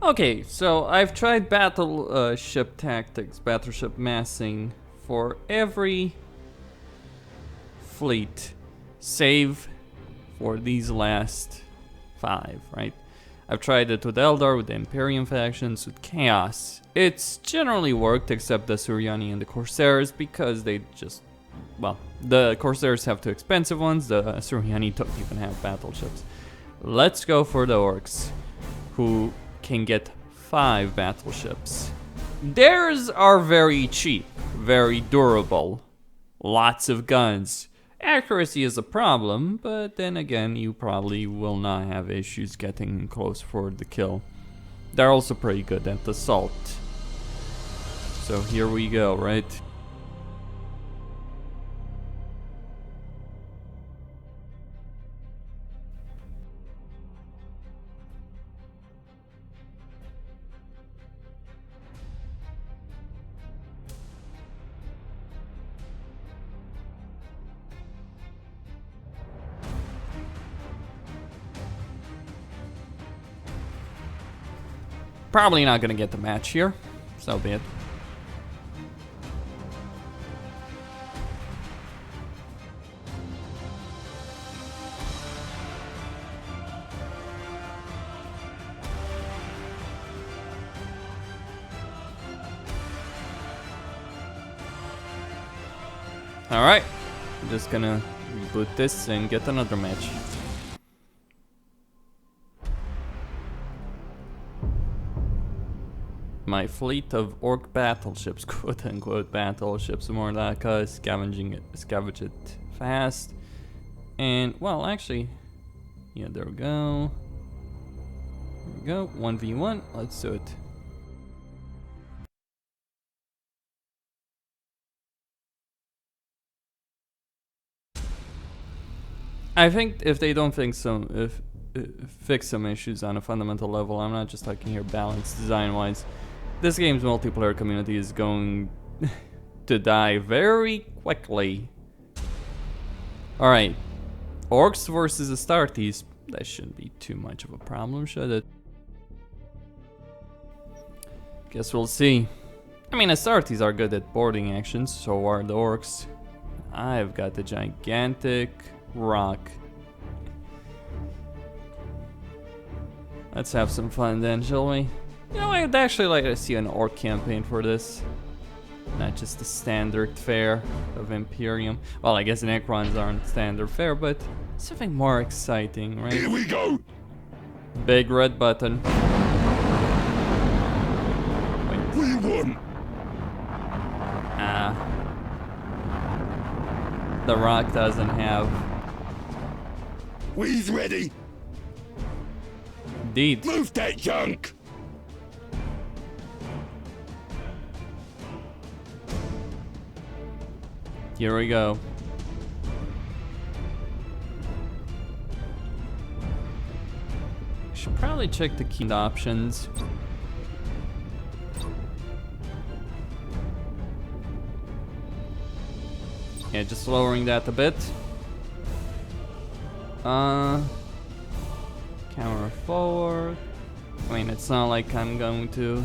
Okay, so I've tried battleship tactics, battleship massing for every fleet, save for these last 5, right? I've tried it with Eldar, with the Imperium factions, with Chaos. It's generally worked, except the Suryani and the Corsairs, because they just, well, the Corsairs have too expensive ones, the Suryani don't even have battleships. Let's go for the Orks, who can get 5 battleships. Theirs are very cheap, very durable, lots of guns. Accuracy is a problem, but then again, you probably will not have issues getting close for the kill. They're also pretty good at assault. So here we go, right? Probably not gonna get the match here, so be it. Alright, I'm just gonna reboot this and get another match. My fleet of orc battleships, quote unquote battleships, more like scavenge it fast. And, well, actually, yeah, there we go. There we go, 1v1, let's do it. I think if they don't fix some issues on a fundamental level, I'm not just talking here balance design-wise, this game's multiplayer community is going to die very quickly. Alright, Orks versus Astartes, that shouldn't be too much of a problem, should it? Guess we'll see. I mean, Astartes are good at boarding actions, so are the Orks. I've got the gigantic rock. Let's have some fun then, shall we? You know, I'd actually like to see an Orc campaign for this. Not just the standard fare of Imperium. Well, I guess Necrons aren't standard fare, but something more exciting, right? Here we go! Big red button. Wait. We won! The rock doesn't have... We's ready! Indeed. Move that junk! Here we go. Should probably check the key options. Yeah, just lowering that a bit. Camera forward. I mean, it's not like I'm going to...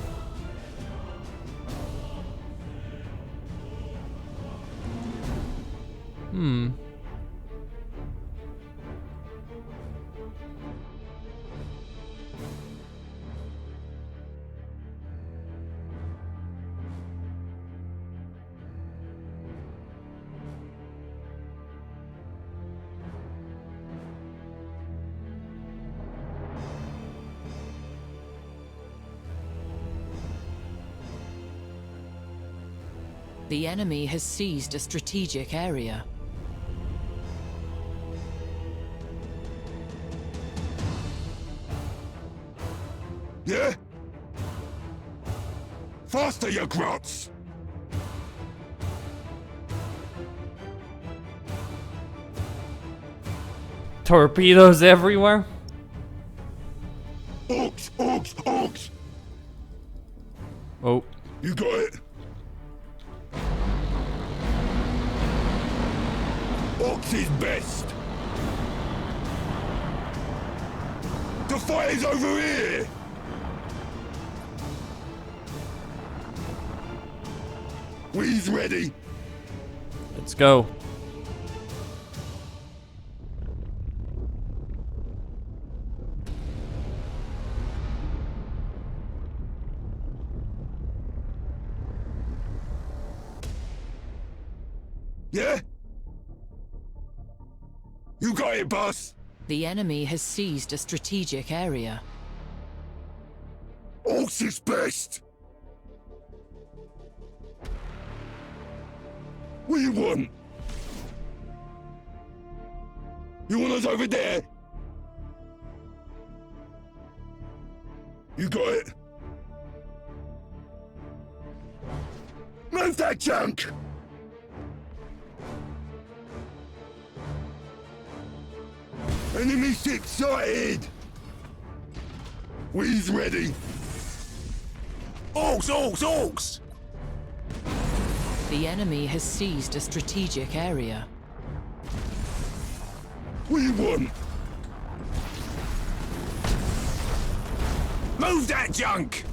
The enemy has seized a strategic area. Yeah? Faster, you grots! Torpedoes everywhere? Orks! Orks! Orks! Oh. You got it? Orks is best! The fight is over here! We's ready. Let's go. Yeah? You got it, boss. The enemy has seized a strategic area. Orks is best. What do you want? You want us over there? You got it. Move that junk! Enemy ship sighted! We's ready. Orks, orks, orks! The enemy has seized a strategic area. What do you want? Move that junk!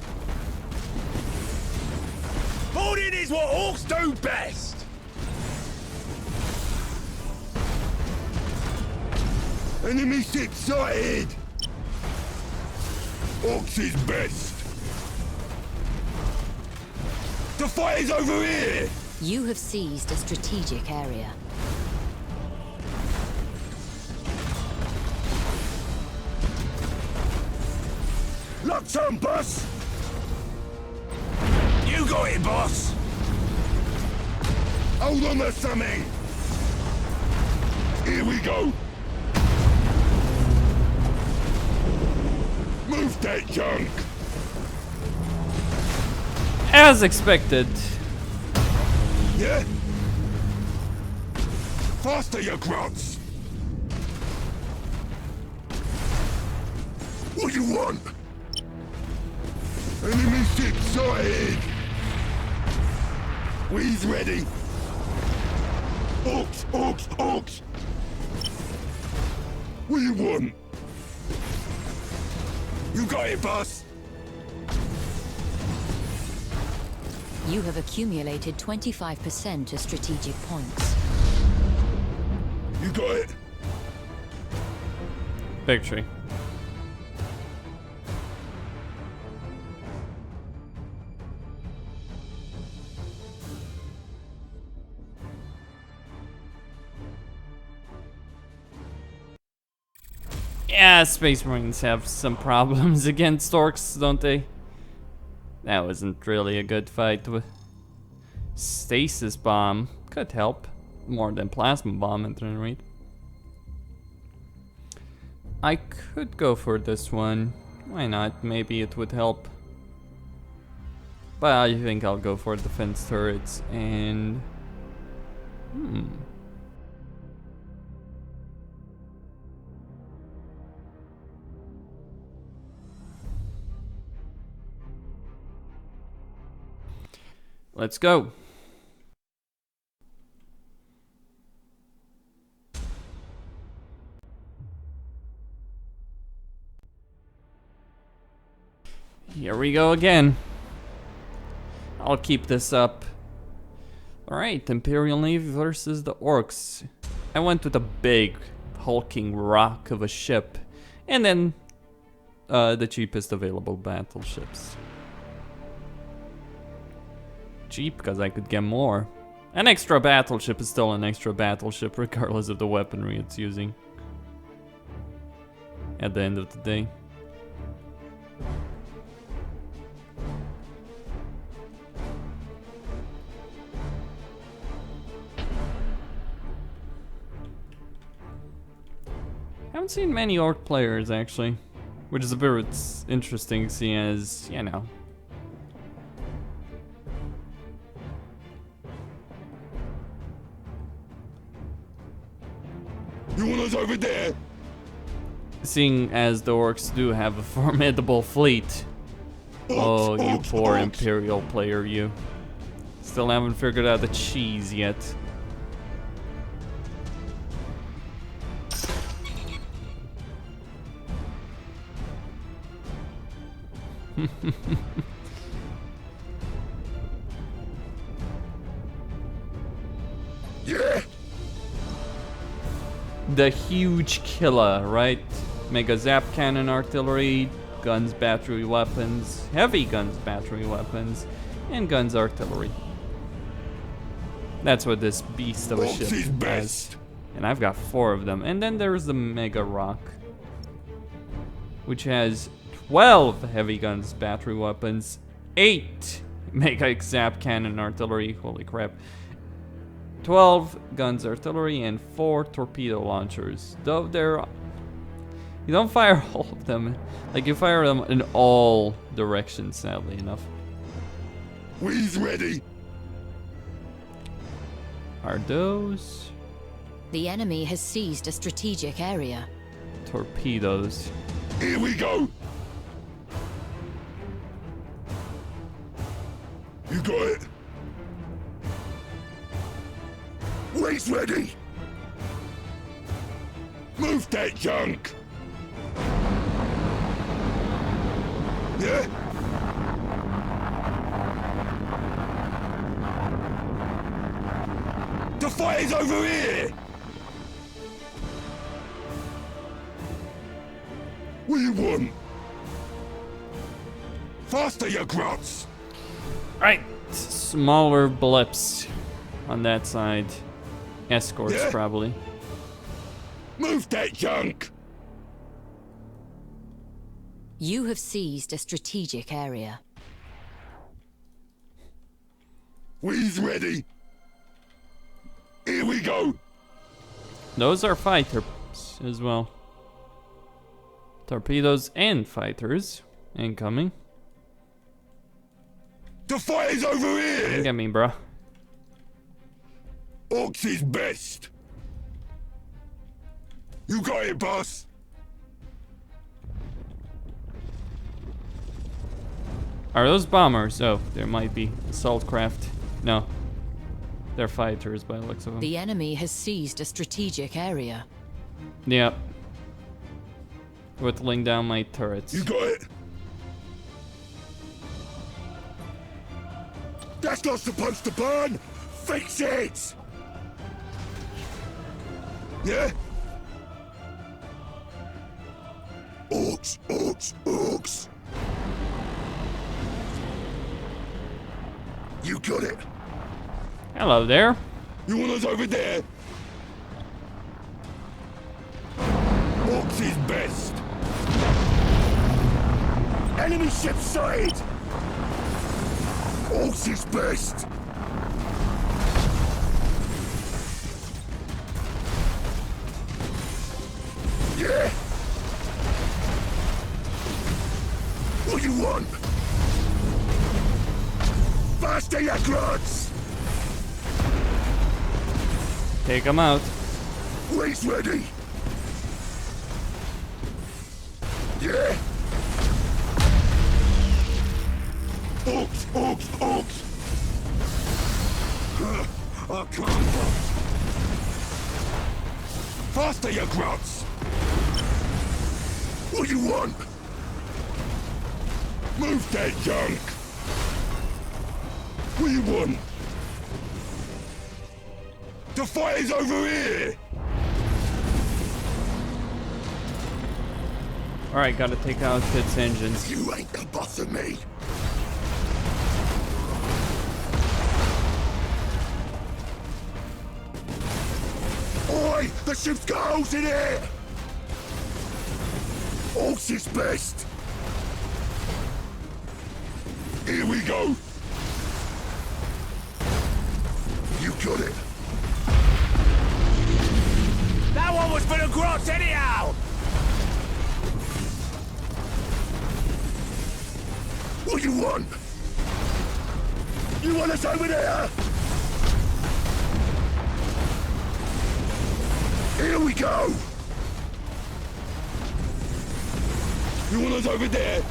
Holding is what orcs do best! Enemy ship sighted! Orks is best! The fight is over here! You have seized a strategic area. Locked on, boss! You got it, boss! Hold on to something! Here we go! Move that junk! As expected. Yeah? Faster, you grots! What do you want? Enemy ship sighted! We's ready! Orks, orks, orks! What do you want? You got it, boss! You have accumulated 25% of strategic points. You got it! Victory. Yeah, Space Marines have some problems against Orks, don't they? That wasn't really a good fight. Stasis Bomb could help more than Plasma Bomb at any rate. I could go for this one. Why not? Maybe it would help. But I think I'll go for defense turrets and... Let's go. Here we go again. I'll keep this up. Alright, Imperial Navy versus the Orks. I went with a big, hulking rock of a ship. And then the cheapest available battleships. Cheap because I could get more. An extra battleship is still an extra battleship regardless of the weaponry it's using. At the end of the day. Haven't seen many Orc players actually, which is a bit interesting seeing as, you know, You want us over there? seeing as the Orcs do have a formidable fleet. Oh, you Orks, poor orks. Imperial player, you. Still haven't figured out the cheese yet. the huge killer, right? Mega zap cannon artillery, guns, battery weapons, heavy guns, battery weapons, and guns artillery. That's what this beast of a Orks ship is has. best. And I've got 4 of them. And then there's the Mega Rock, which has 12 heavy guns, battery weapons, 8 Mega Zap Cannon artillery, holy crap, 12 guns artillery, and 4 torpedo launchers. Though they're... You don't fire all of them. Like, you fire them in all directions, sadly enough. We's ready. Are those The enemy has seized a strategic area. torpedoes? Here we go. You got it. We's ready. Move that junk. Yeah? The fight is over here! What do you want? Faster, you grots! Right, smaller blips on that side. Escorts, Yeah. probably. Move that junk! You have seized a strategic area. We's ready. Here we go. Those are fighters as well. Torpedoes and fighters incoming. The fight is over Look here! at me, bro. Orks is best. You got it, boss. Are those bombers? Oh, there might be assault craft. No, they're fighters by the looks of them. The enemy has seized a strategic area. Yep. Whittling down my turrets. You got it. That's not supposed to burn. Fix it. Yeah? Orks, orks, orks. You got it. Hello there. You want us over there? Orks is best. Enemy ship sighted. Orks is best. Yeah. What do you want? Faster, you grunts! Take them out. We's ready. Yeah. Orks, orks, orks. I can't. Faster, you grunts. What do you want? Move that junk. What do you want? The fight is over here! Alright, gotta take out its engines. You ain't the boss of me! Oi! The ship's got holes in it! Orks is best! Here we go! You got it! That one was for the grots anyhow! What do you want? You want us over there? Here we go! You want us over there?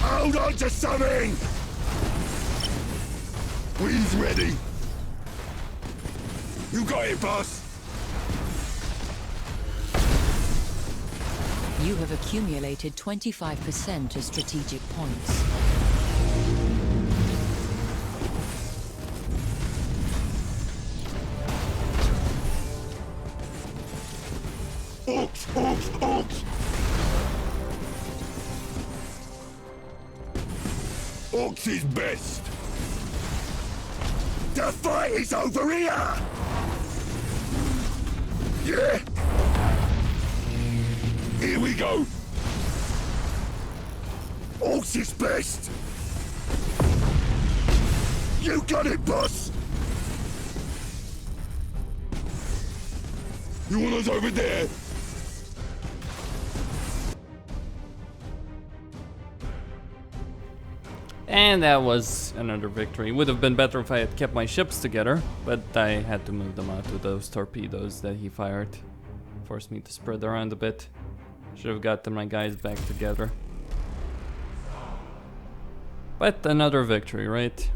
Hold on to something! We's ready. You got it, boss. You have accumulated 25% as strategic points. Orks! Orks! Orks! Orks is best! The fight is over here! Yeah! Here we go! Orks is best! You got it, boss! You want us over there? And that was another victory. Would have been better if I had kept my ships together, but I had to move them out with those torpedoes that he fired. Forced me to spread around a bit. Should have gotten my guys back together. But another victory, right?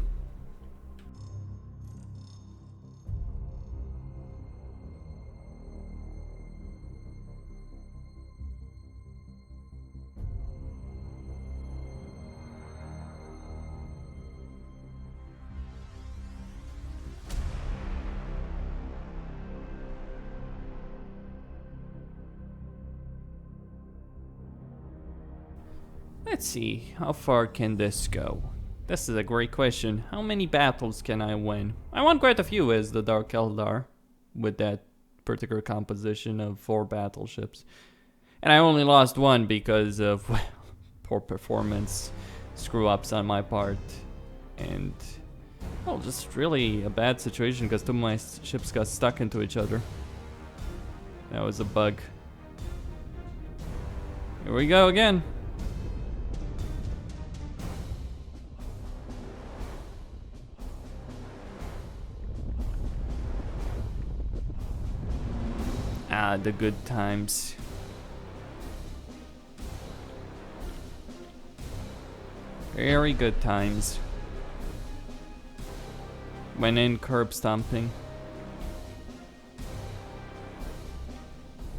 Let's see, how far can this go? This is a great question. How many battles can I win? I won quite a few as the Dark Eldar with that particular composition of 4 battleships. And I only lost one because of, well, poor performance, screw-ups on my part, and, well, just really a bad situation because 2 of my ships got stuck into each other. That was a bug. Here we go again. Ah, the good times. Very good times. When in curb stomping.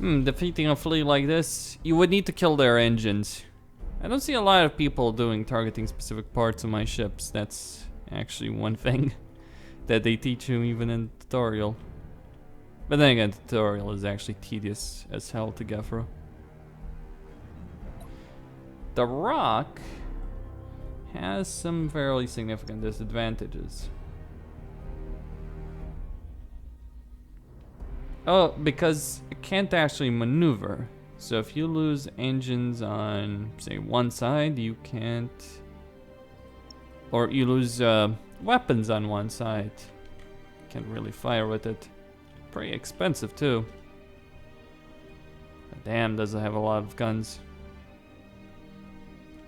Defeating a fleet like this, you would need to kill their engines. I don't see a lot of people targeting specific parts of my ships. That's actually one thing that they teach you even in the tutorial. But then again, the tutorial is actually tedious as hell to get through. The rock has some fairly significant disadvantages. Oh, because it can't actually maneuver. So if you lose engines on, say, one side, you can't... Or you lose weapons on one side. Can't really fire with it. Pretty expensive too. But damn, does it have a lot of guns.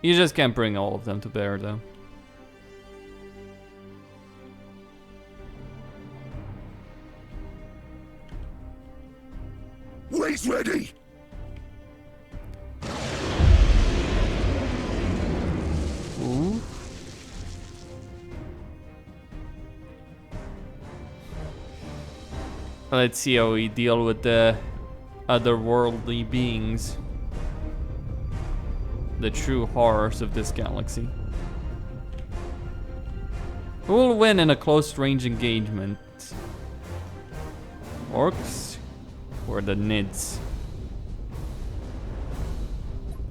You just can't bring all of them to bear though. Wade's ready! Ooh. Let's see how we deal with the otherworldly beings. The true horrors of this galaxy. Who will win in a close range engagement? Orks or the Nids?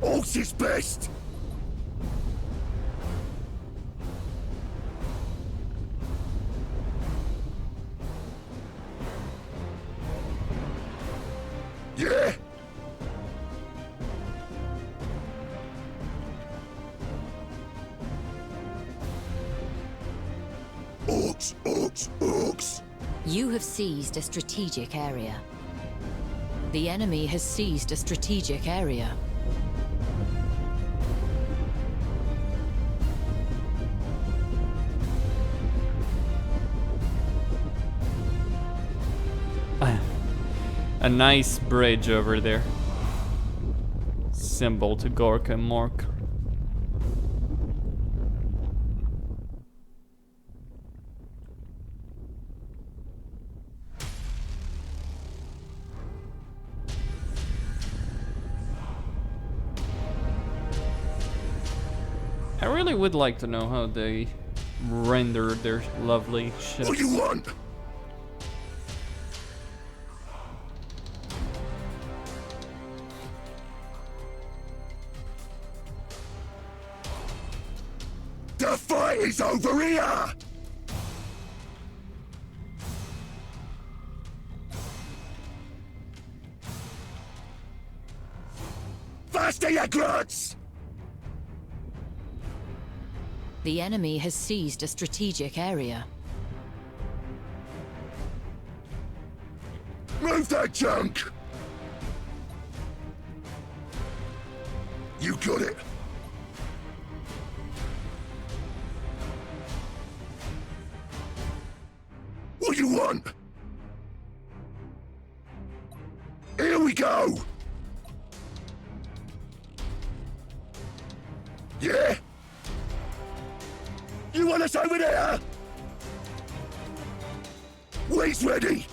Orks is best! Yeah! Orks, orks, orks! You have seized a strategic area. The enemy has seized a strategic area. A nice bridge over there. Symbol to Gorka and Mork. I really would like to know how they render their lovely ships. What do you want? The fight is over here! Faster, you grunts! The enemy has seized a strategic area. Move that junk! You got it. What do you want? Here we go! Yeah? You want us over there? Wait's ready!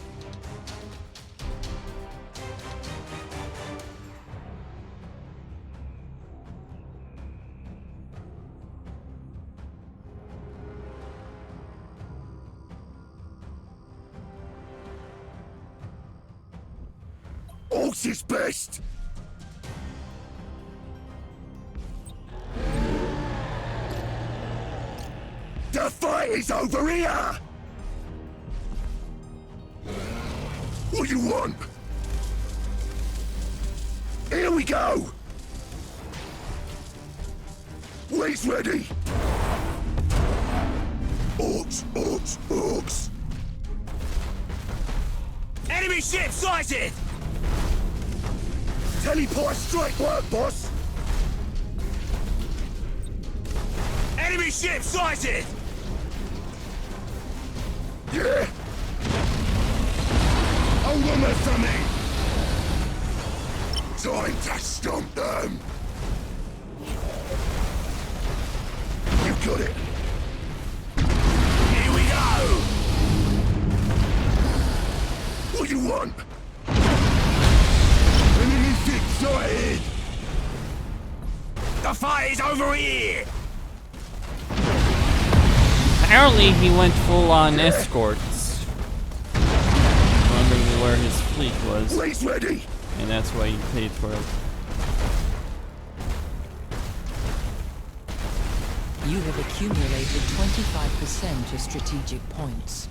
Orks is best! The fight is over here! What do you want? Here we go! Wait's ready! Orks, orks, orks! Enemy ship sighted! Teleport strike work, boss! Enemy ship sighted! Yeah? Hold on there for me! Time to stomp them! You got it! Here we go! What do you want? Enemy ship sighted! The fight is over here! Apparently he went full on escorts. Wondering where his fleet was. Wait's ready! And that's why he paid for it. You have accumulated 25% of strategic points.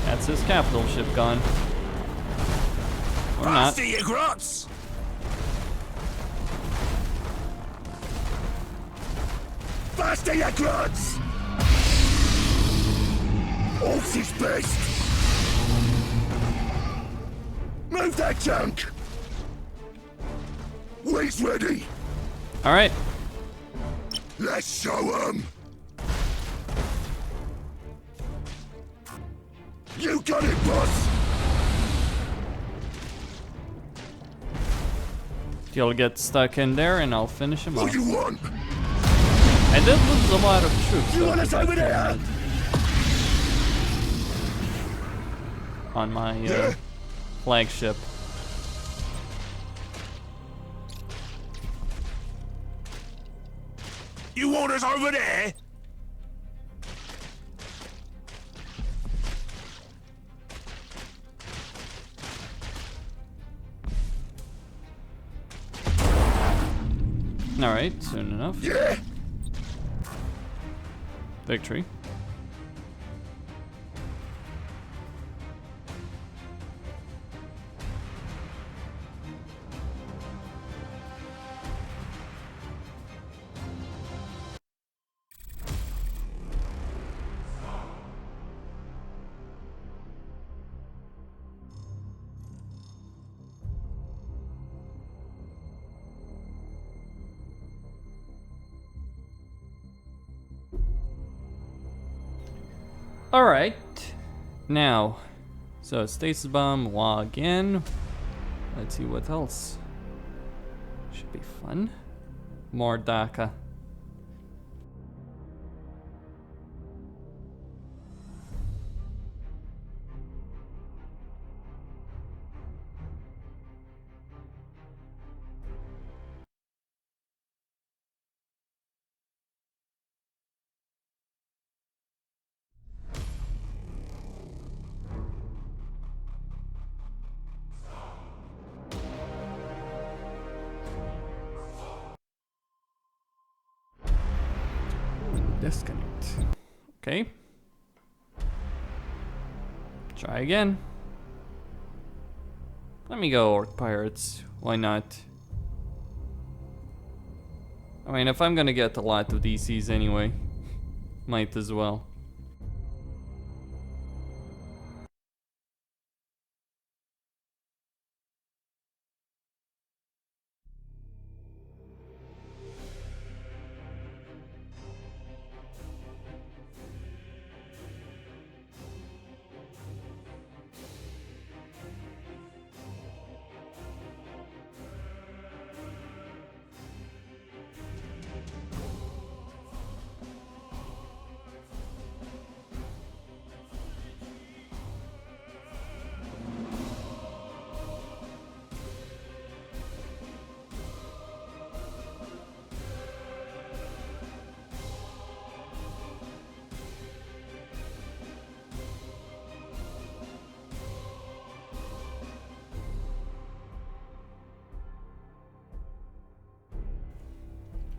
That's his capital ship gone. Or not. Faster, you grunts! Faster, you grunts! Orks is best! Move that junk! Wait's ready! Alright. Let's show 'em! You got it, boss! He'll get stuck in there and I'll finish him What off. do you want? I did lose a lot of troops. You though, want us over there? Tyranid. On my Yeah? flagship. You want us over there? Alright, soon enough. Yeah? Victory. Alright. Now, so stasis bomb, log in. Let's see what else. Should be fun. More DACA. Disconnect. Okay. Try again. Let me go Orc Pirates. Why not? I mean, if I'm gonna get a lot of DCs anyway, might as well.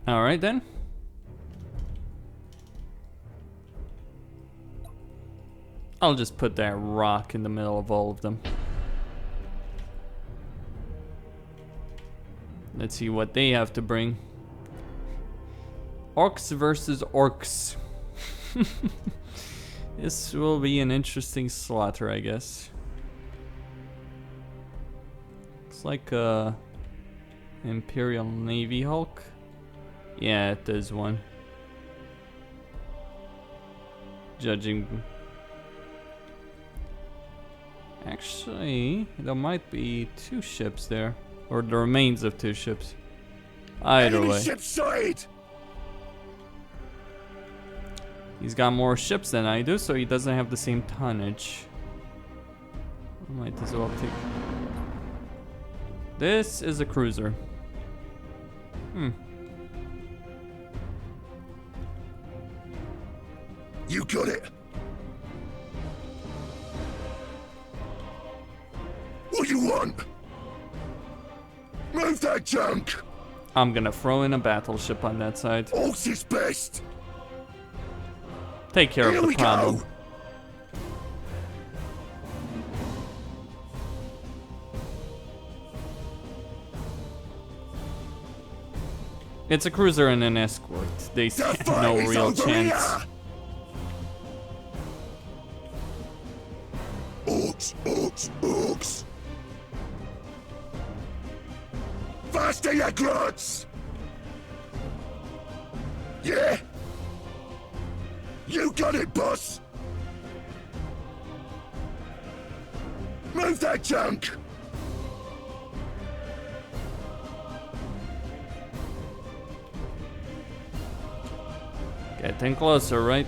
Alright then. I'll just put that rock in the middle of all of them. Let's see what they have to bring. Orks versus Orks. This will be an interesting slaughter, I guess. Looks like a Imperial Navy Hulk. Yeah, it is one. Judging. Actually, there might be two ships there. Or the remains of two ships. Either Enemy way. ship sighted! He's got more ships than I do, so he doesn't have the same tonnage. I might as well take... This is a cruiser. You got it. What do you want? Move that junk! I'm gonna throw in a battleship on that side. Orks is best! Take care Here of the we problem. go! It's a cruiser and an escort. They The stand fight no is real over chance. here! Orks, orks, orks! Faster, you grunts! Yeah? You got it, boss! Move that junk! Getting closer, right?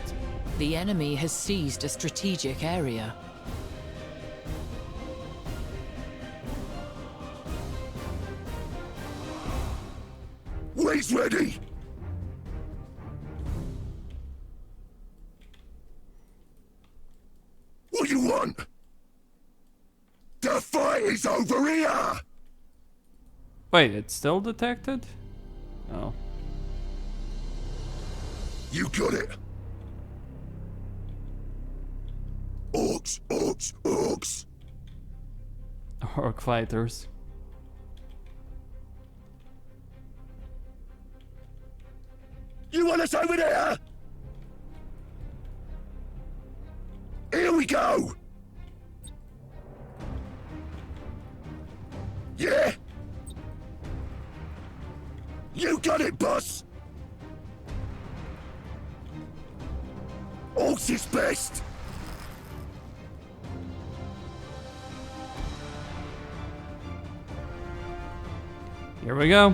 The enemy has seized a strategic area. Wade's ready! What do you want? The fight is over here! Wait, it's still detected? Oh. You got it! Orks, orks, orks! Orc fighters. You want us over there? Here we go! Yeah? You got it, boss! Orks is best! Here we go.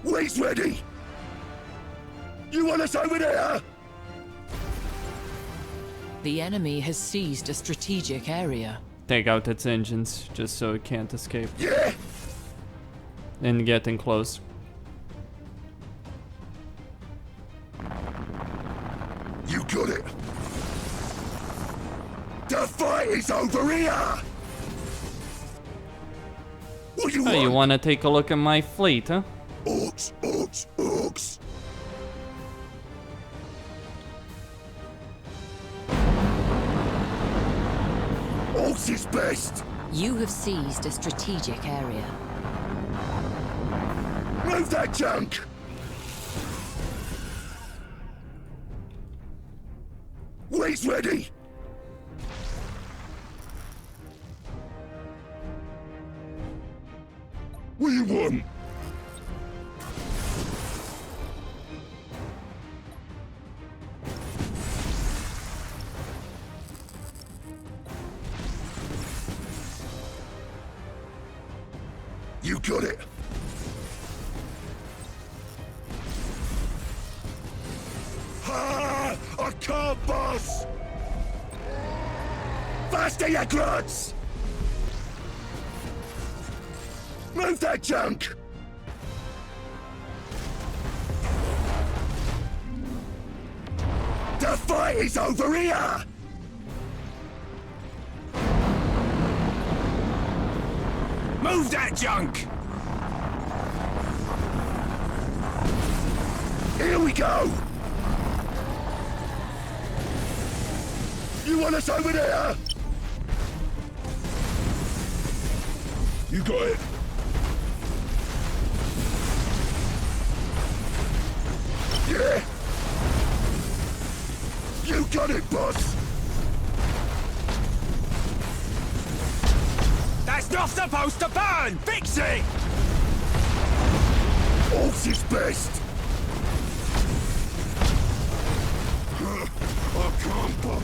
Wade's ready! You want us over there? The enemy has seized a strategic area. Take out its engines, just so it can't escape. Yeah? And getting close. You got it! The fight is over here! What do you Oh, want? you wanna take a look at my fleet, huh? Orks, orks, orks! Orcs is best! You have seized a strategic area. Move that junk! We's ready! What do you want? You got it. Ha! I can't, boss! Faster, you grunts! Move that junk! The fight is over here! Move that junk! Here we go! You want us over there? You got it. Yeah! You got it, boss! That's not supposed to burn! Fix it! Orcs is best! I can't, but...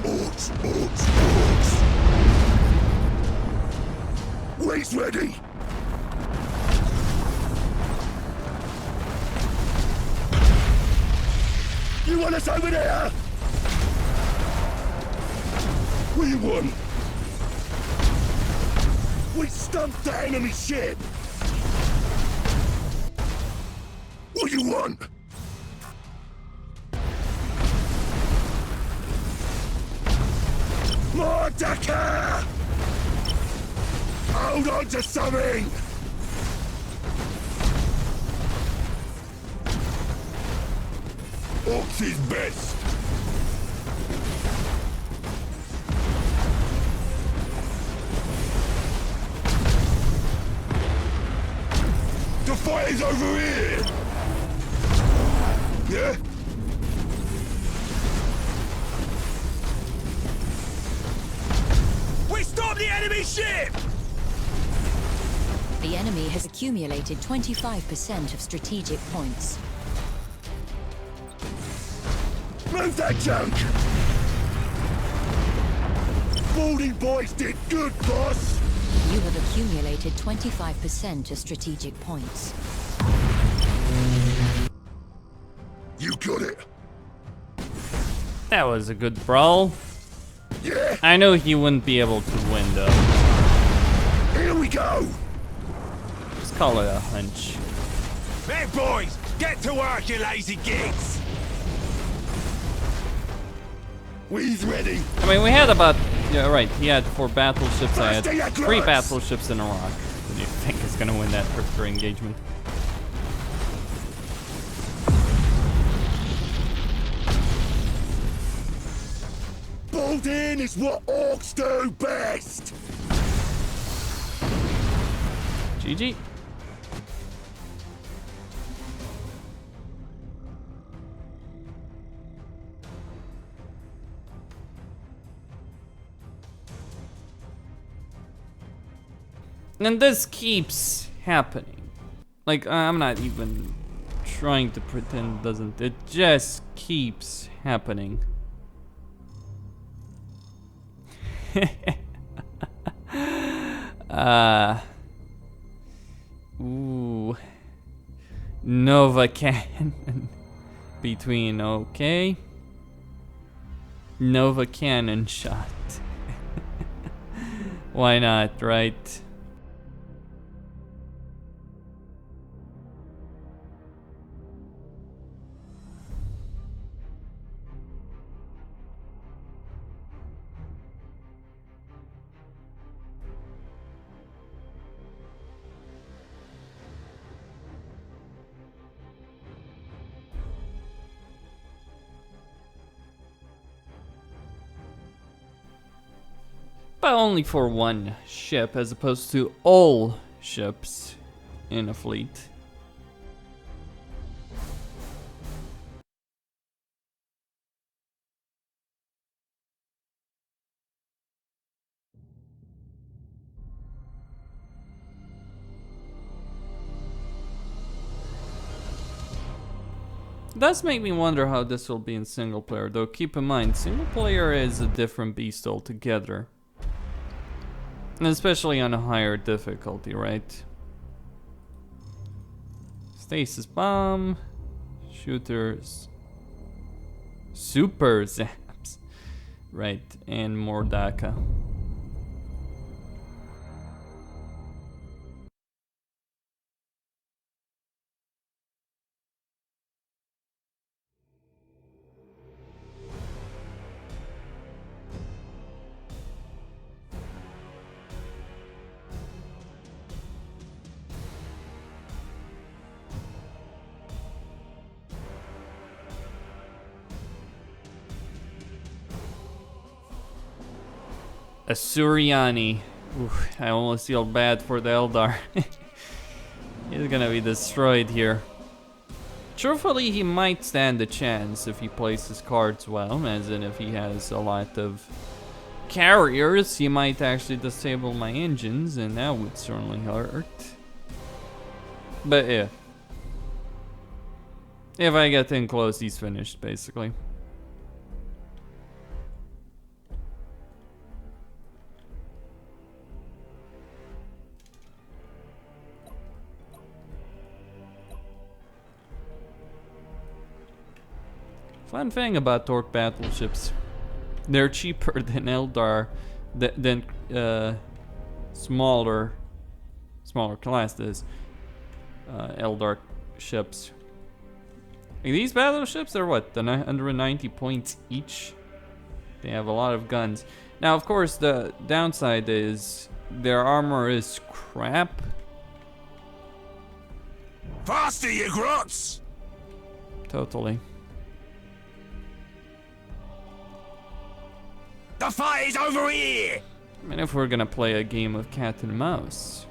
Orcs, orcs, orcs! We's ready! You want us over there? What do you want? We stumped the enemy ship! What do you want? More Dakar! Hold on to something! Orcs is best! The fight is over here! Yeah? We stopped the enemy ship! The enemy has accumulated 25% of strategic points. Move that junk! Baldy boys did good, boss! You have accumulated 25% of strategic points. You got it! That was a good brawl. Yeah! I know he wouldn't be able to win though. Here we go! Let's call it a hunch. Hey boys, get to work, you lazy gigs! We's ready! I mean, we had about, yeah, right, he had 4 battleships, I had Faster, you 3 grunts! battleships in a rock. Who do you think is gonna win that particular engagement? Bolt in is what orcs do best! GG. And this keeps happening. Like, I'm not even trying to pretend it doesn't. It just keeps happening. Ooh. Nova Cannon. Between, okay. Nova Cannon shot. Why not, right? but only for one ship as opposed to all ships in a fleet. It does make me wonder how this will be in single player, though keep in mind, single player is a different beast altogether. And especially on a higher difficulty, right? Stasis bomb, shooters, super zaps, right, and Mordaka. A Suriani. Oof, I almost feel bad for the Eldar. He's gonna be destroyed here. Truthfully, he might stand a chance if he plays his cards well, as in if he has a lot of carriers, he might actually disable my engines, and that would certainly hurt. But yeah. If I get in close, he's finished, basically. Fun thing about Orc battleships, they're cheaper than Eldar, than smaller classes, Eldar ships. And these battleships are what, 190 points each? They have a lot of guns. Now, of course, the downside is their armor is crap. Faster, you grots! Totally. The fight is over here! I mean, if we're gonna play a game of cat and mouse.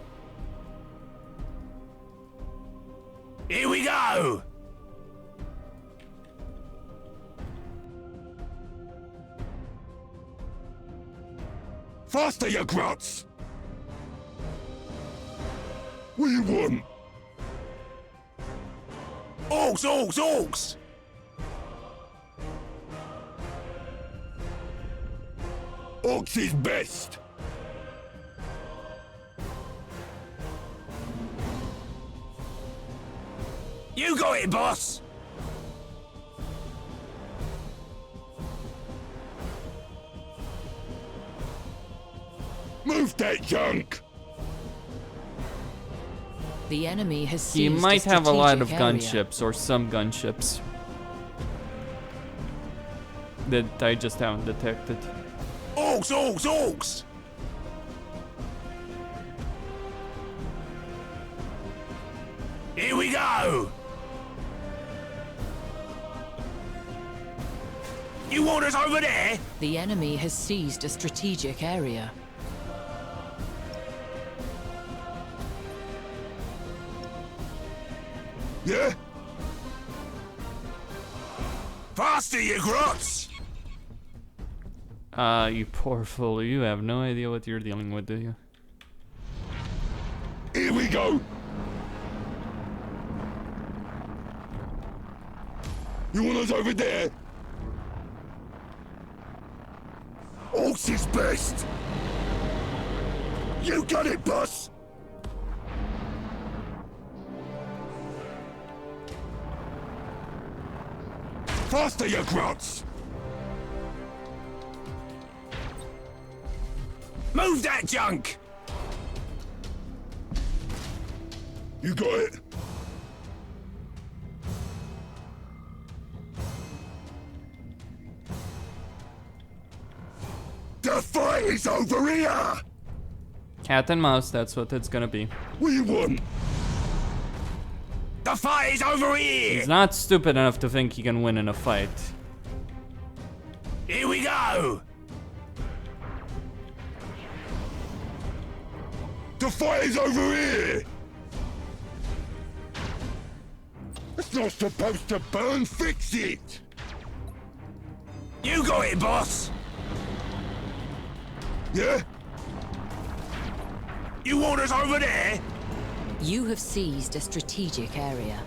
Here we go! Faster, you grots! We won! Orks, orks, orks! Orks is best! You got it, boss! Move that junk! The enemy has seized He might have a lot of strategic area. gunships, or some gunships that I just haven't detected. Orks, orks, orks! Here we go! You want us over there? The enemy has seized a strategic area. Yeah? Faster, you grots! You poor fool, you have no idea what you're dealing with, do you? Here we go! You want us over there? Orks is best! You got it, boss! Faster, you grots! Move that junk! You got it? The fight is over here! Cat and mouse, that's what it's gonna be. We won! The fight is over here! He's not stupid enough to think he can win in a fight. Here we go! The fire's over here! It's not supposed to burn, fix it! You got it, boss! Yeah? You want us over there? You have seized a strategic area.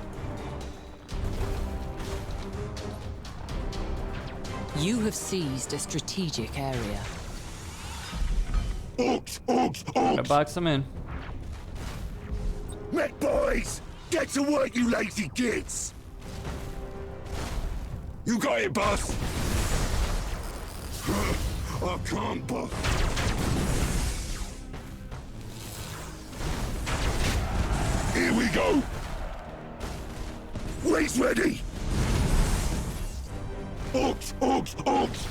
You have seized a strategic area. Orks, orks, Gotta orks! box them in. Mech boys! Get to work, you lazy kids! You got it, boss! I can't, boss. Here we go! Waist ready! Orks, orks, orks!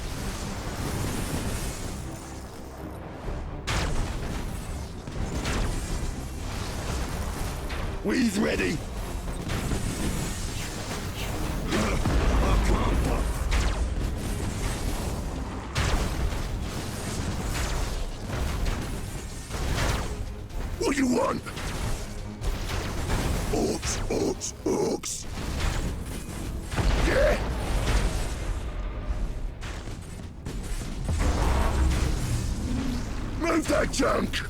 We's ready! I can't, boss. What do you want? Orks, orks, orks! Yeah! Move that junk!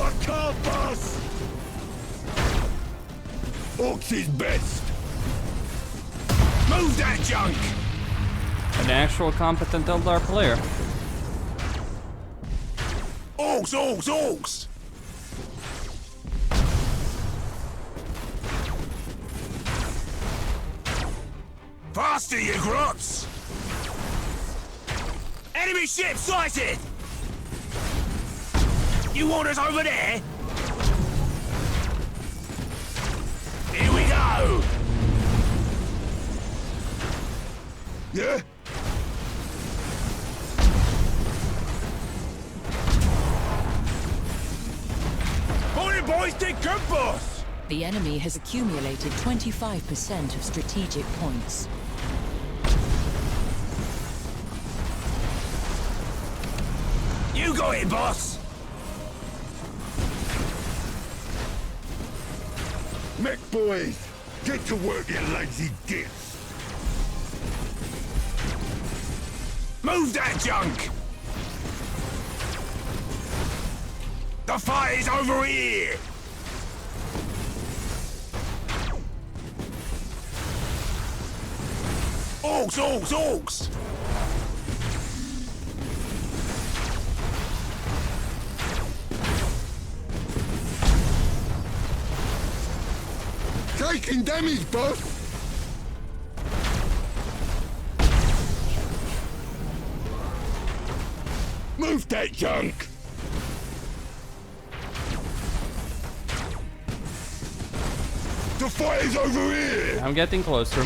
I can't, boss! Orks is best! Move that junk! An actual competent Eldar player. Orks, orks, orks! Faster, you grots! Enemy ship sighted! You want us over there? Here we go! Yeah? Morning, boys, take good, boss! The enemy has accumulated 25% of strategic points. You got it, boss! Mech boys! Get to work, you lazy dicks! Move that junk! The fire's over here! Orks, orks, orks! Taking damage, boss! Move that junk! The fire's over here! I'm getting closer.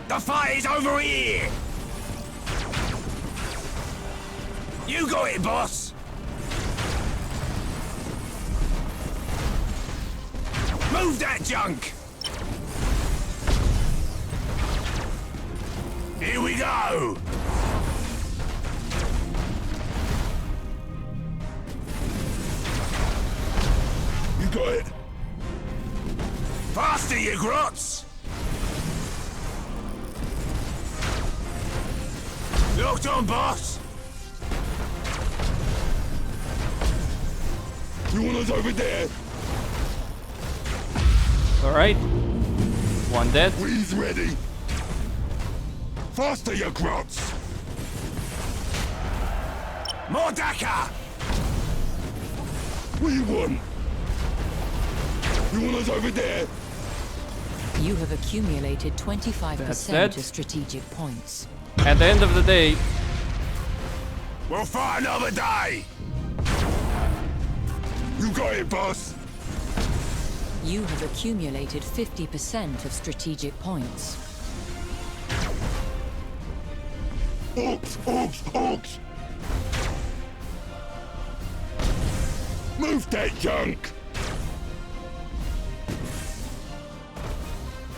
The fire's over here! You got it, boss! Move that junk! Here we go! You got it! Faster, you grots! Locked on, boss! You want us over there? Alright. One dead. We's ready! Faster, you grots! Mordaka! What do you want? You want us over there? You have accumulated That's 25% dead. of strategic points. At the end of the day, We'll fight another day! You got it, boss! You have accumulated 50% of strategic points. Orks, orks, orks! Move that junk!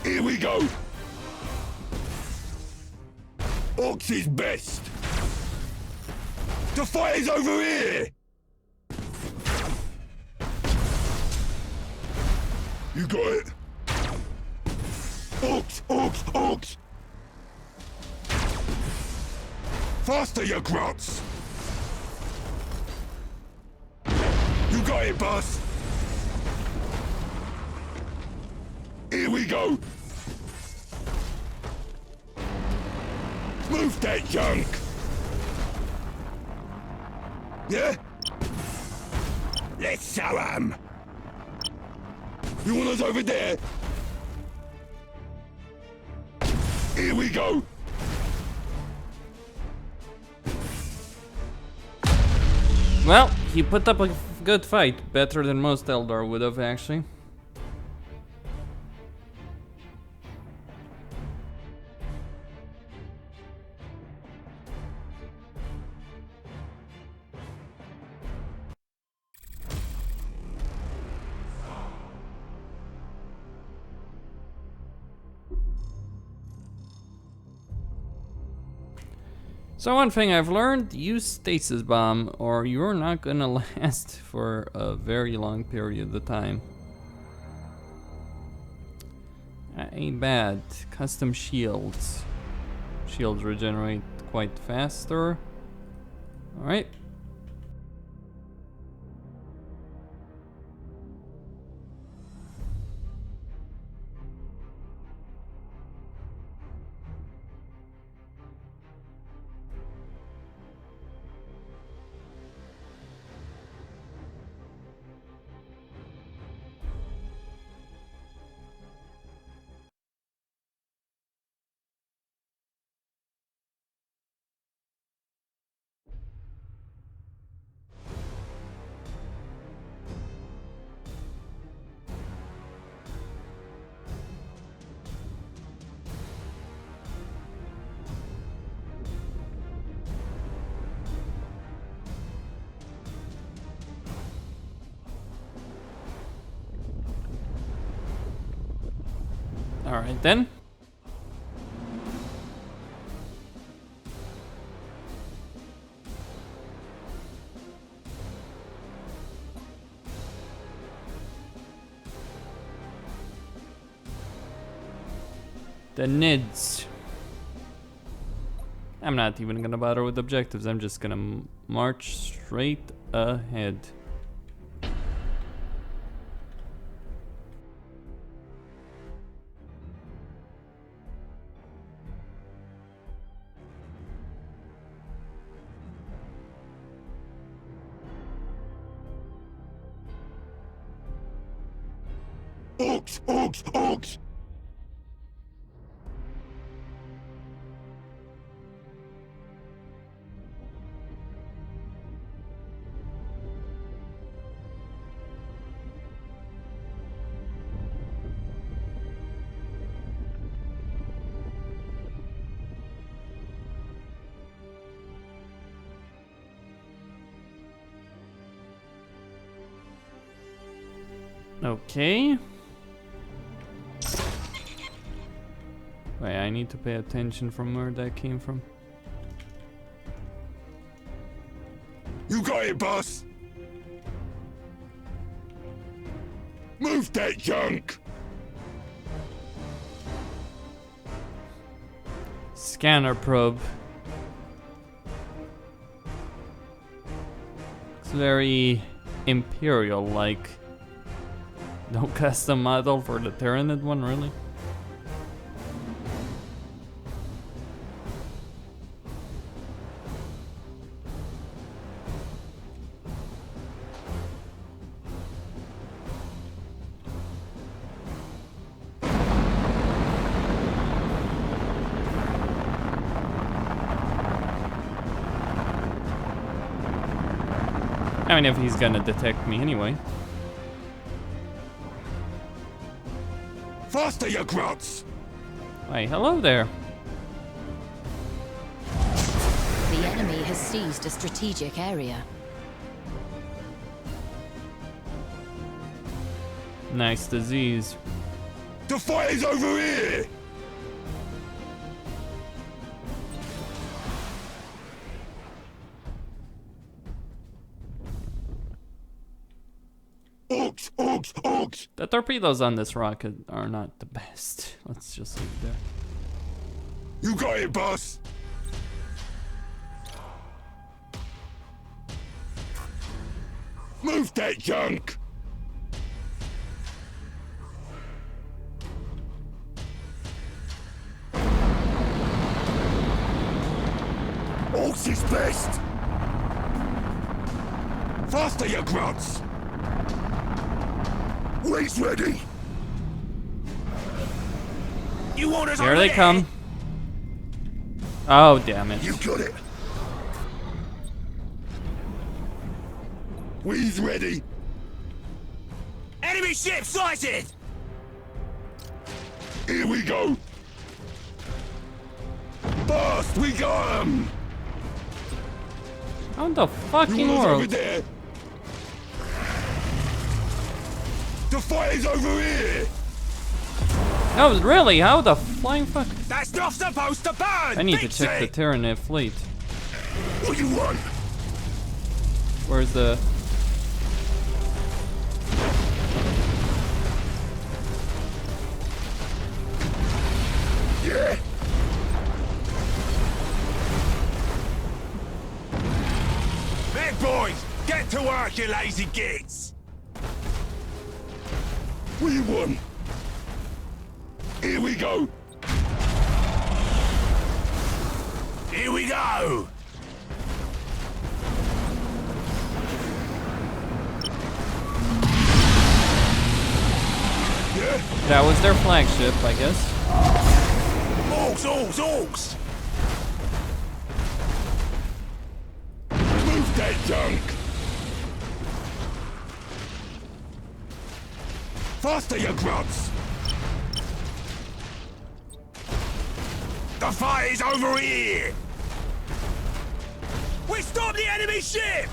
Here we go! Orks is best! The fight is over here! You got it! Orks, orks, orks! Faster, you grots! You got it, boss! Here we go! Move that junk! Yeah? Let's show 'em! You want us over there? Here we go! Well, he put up a good fight. Better than most Eldar would have, actually. So one thing I've learned, use stasis bomb or you're not gonna last for a very long period of time. That ain't bad. Custom shields. Shields regenerate quite faster. Alright. Alright then. The Nids. I'm not even gonna bother with objectives, I'm just gonna march straight ahead. Orks, orks, orks! Okay. Wait, I need to pay attention from where that came from. You got it, boss! Move that junk! Scanner probe. It's very Imperial-like. No custom model for the Tyranid one, really? I mean, if he's gonna detect me anyway. Faster, you grots! Why, hello there. has seized a strategic area. Nice disease. The fight is over here! Orks! Orks! Orks! The torpedoes on this rocket are not the best. Let's just leave it there. You got it, boss! Move that junk! Orks is best! Faster, you grunts! Wade's ready! You want us Here over they there? come. Oh, damn it. You got it! We's ready! Enemy ship sighted! Here we go! Fast, we got him! How in the You fucking want us over world? there? The fight is over here! No, really? How the flying fuck? That's not supposed to burn! I need to Fix check the it! Tyranid fleet. What do you want? Where's the... Yeah! Big boys, get to work, you lazy gits! What do you want? Here we go! Here we go! Yeah? That was their flagship, I guess. Orks, orks, orks! Move that junk! Faster, you grunts! The fight is over here! We stopped the enemy ship!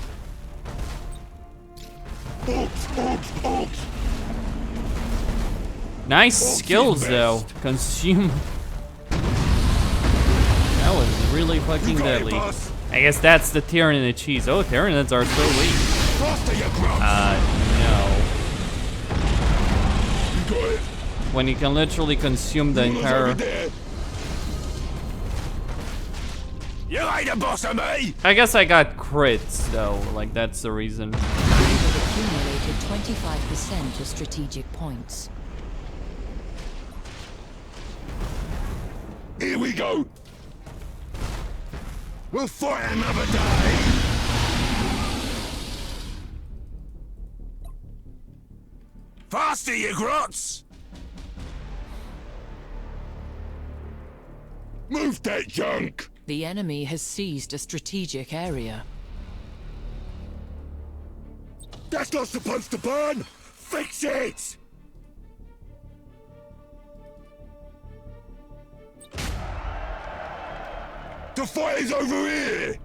Orks, orks, orks! Nice Orks is skills, best. though. Consume... That was really fucking You got it, deadly. boss. I guess that's the Tyranid cheese. Oh, Tyranids are so weak. Faster, you grunts! No. You got it! When you can literally consume the You want us over entire... there? You ain't the boss of me! I guess I got crits, though. Like, that's the reason. You have accumulated 25% of strategic points. Here we go! We'll fight another day! Faster, you grots! Move that junk! The enemy has seized a strategic area. That's not supposed to burn! Fix it! The fight is over here!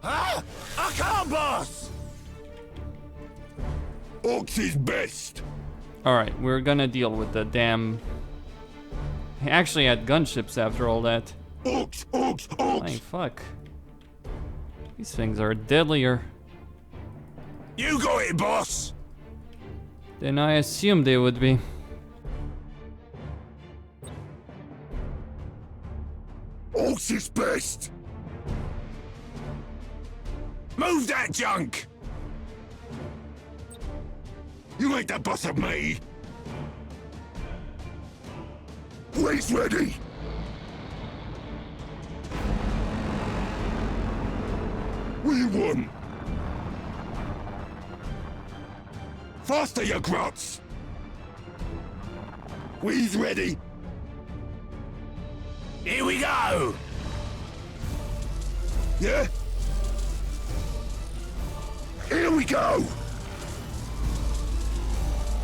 Huh? I can't, boss! Orks is best! Alright, we're gonna deal with the damn... He actually had gunships after all that. Orks, orks, Like, orks! fuck. These things are deadlier You got it, boss! than I assumed they would be. Orks is best! Move that junk! You ain't the boss of me! Wade's ready! What do you want? Faster, you grunts! We's ready! Here we go! Yeah? Here we go!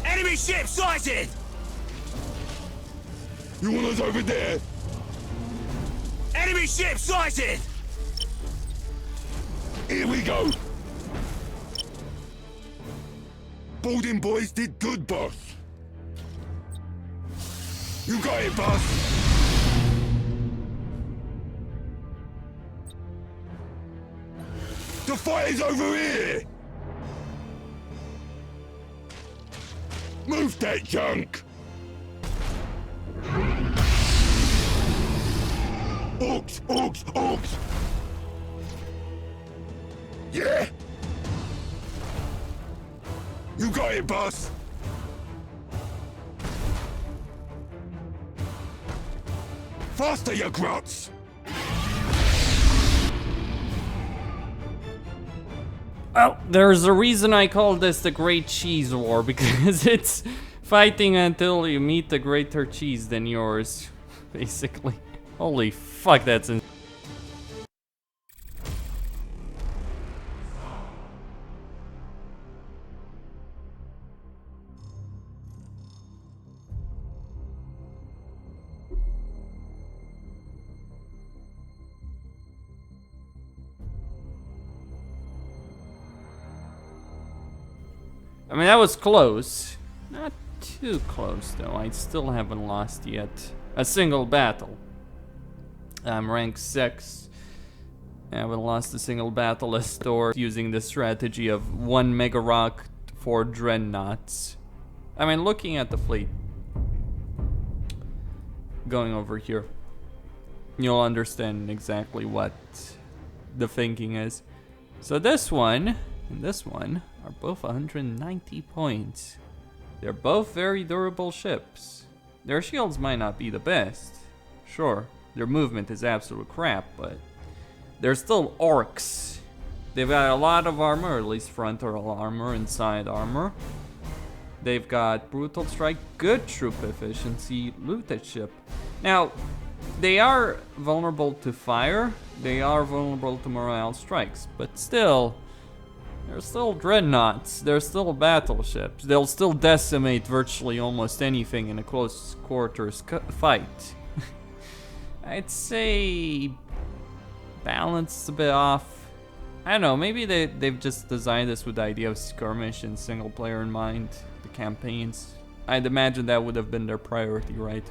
Enemy ship sighted! You want us over there? Enemy ship sighted! Here we go. Boarding boys did good, boss. You got it, boss. The fight is over here. Move that junk. Orks, orks, orks. Yeah. You got it, boss. Faster, you grots. Well, there's a reason I call this the Great Cheese War, because it's fighting until you meet the greater cheese than yours, basically. Holy fuck, that's insane. I mean, that was close. Not too close, though. I still haven't lost yet a single battle. I'm rank 6. I haven't lost a single battle as Thor using the strategy of 1 Mega Rock for Dreadnoughts. I mean, looking at the fleet, going over here, you'll understand exactly what the thinking is. So this one and this one are both 190 points. They're both very durable ships. Their shields might not be the best. Sure, their movement is absolute crap, but they're still orcs. They've got a lot of armor, at least frontal armor and side armor. They've got brutal strike, good troop efficiency, looted ship. Now, they are vulnerable to fire, they are vulnerable to morale strikes, but still, they're still dreadnoughts, they're still battleships. They'll still decimate virtually almost anything in a close quarters fight. I'd say balanced a bit off. I don't know, maybe they've just designed this with the idea of skirmish and single player in mind, the campaigns. I'd imagine that would have been their priority, right?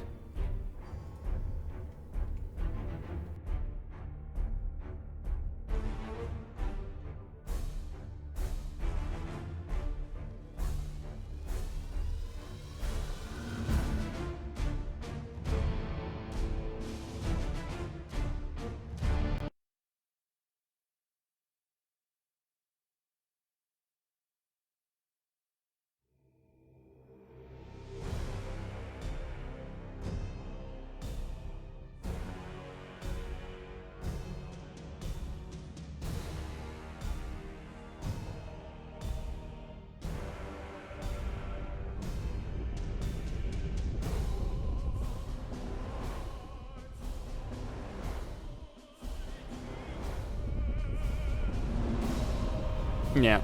Yeah.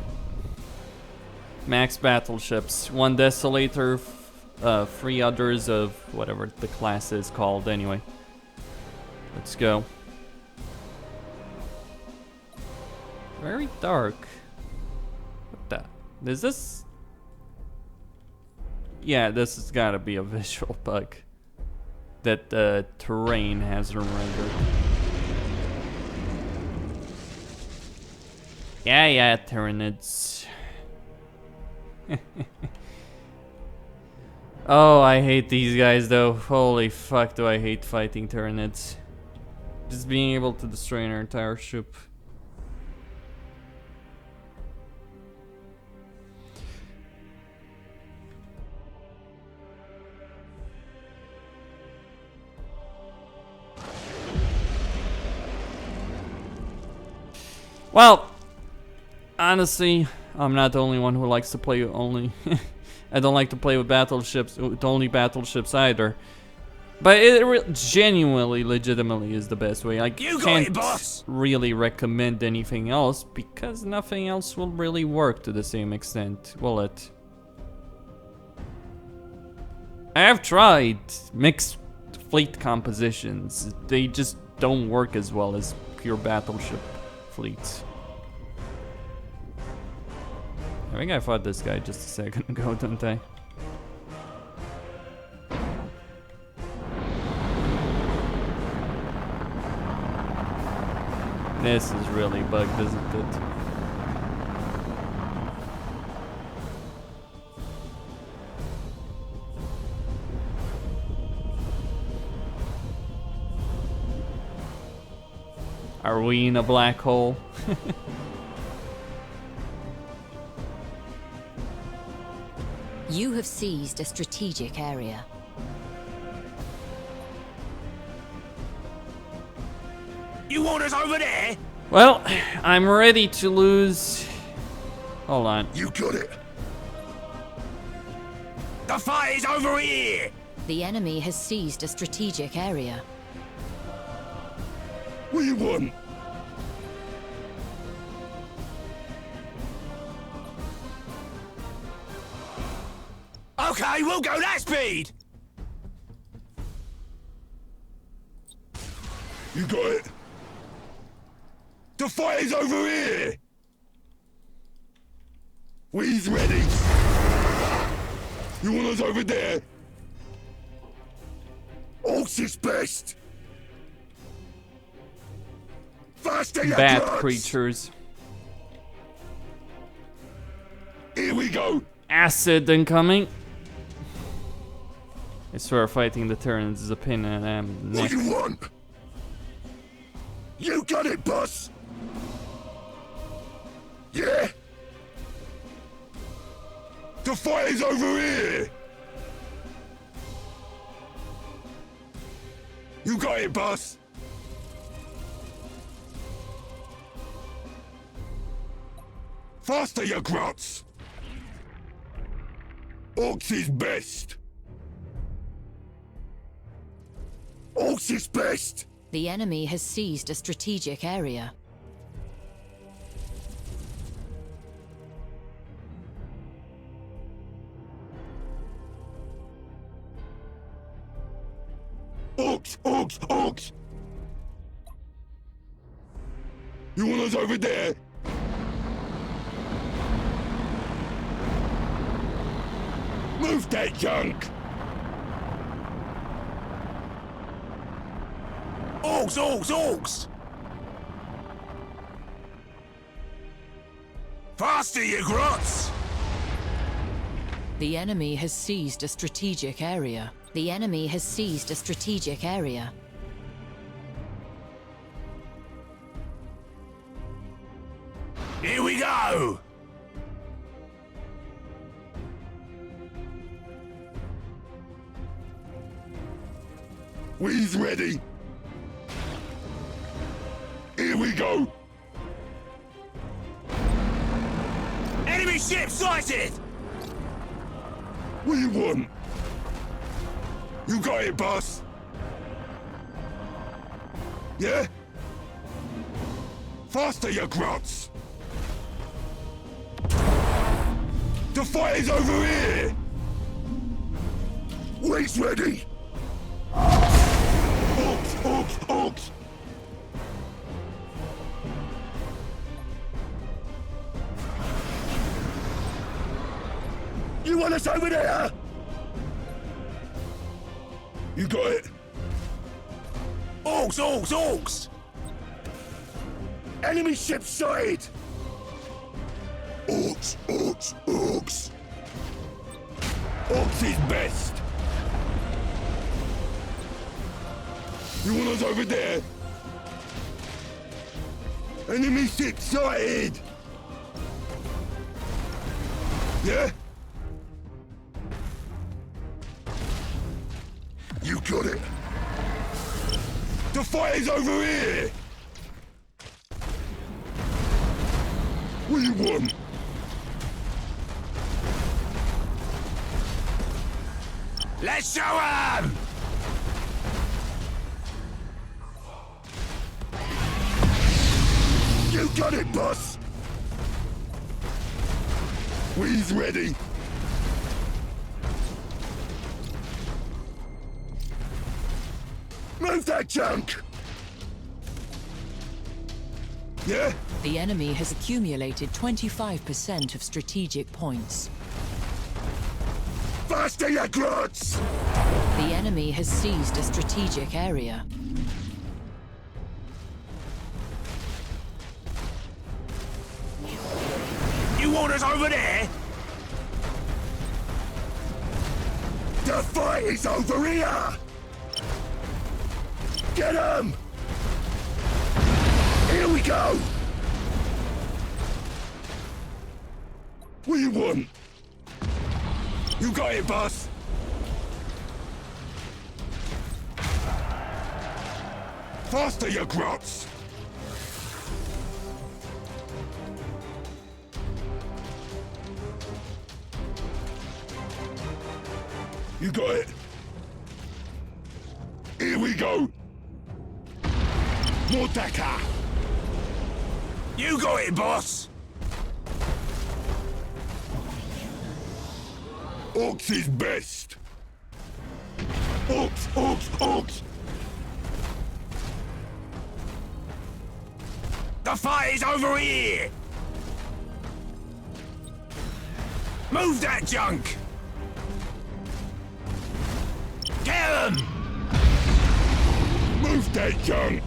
Max battleships. 1 Desolator, 3 others of whatever the class is called anyway. Let's go. Very dark. What the? Is this? Yeah, this has gotta be a visual bug that the terrain hasn't rendered. Yeah, Tyranids. Oh, I hate these guys though. Holy fuck, do I hate fighting Tyranids. Just being able to destroy an entire ship. Well, honestly, I'm not the only one who likes to play only. I don't like to play with battleships, with only battleships either. But it genuinely, legitimately is the best way. I can't really recommend anything else because nothing else will really work to the same extent, will it? I have tried mixed fleet compositions. They just don't work as well as pure battleship fleets. I think I fought this guy just a second ago, didn't I? This is really bugged, isn't it? Are we in a black hole? You have seized a strategic area. You want us over there? Well, I'm ready to lose. Hold on. You got it. The fight is over here! The enemy has seized a strategic area. What do you want? Okay, we'll go that speed! You got it. The fight is over here. We's ready. You want us over there? Orks is best. Faster, you Bad grunts. creatures. Here we go. Acid incoming. I swear fighting the Tyranids is a pain in the What neck. do you want? You got it, boss. Yeah. The fight is over here. You got it, boss. Faster, you grots. Orks is best. Orks is best. The enemy has seized a strategic area. Orks, orks, orks. You want us over there? Move that junk. Orks, orks, orks! Faster, you grots! The enemy has seized a strategic area. The enemy has seized a strategic area. Here we go! We's ready. Here we go. Enemy ship sighted! What do you want? You got it, boss. Yeah? Faster, you grots. The fight is over here. We's ready. Orks, orks, orks. You want us over there? You got it. Orks, orks, orks! Enemy ship sighted. Orks, orks, orks. Orks is best. You want us over there? Enemy ship sighted. Yeah? You got it. The fight is over here. What do you want? Let's show 'em! You got it, boss. We's ready. Move that junk. Yeah? The enemy has accumulated 25% of strategic points. Faster, you grunts! The enemy has seized a strategic area. You want us over there? The fight is over here! Get him! Here we go! What do you want? You got it, boss! Faster, you grots! You got it. Here we go. Mordecai. You got it, boss! Orks is best. Orks, Orks, Orks. The fight is over here! Move that junk! Get him! Move that junk.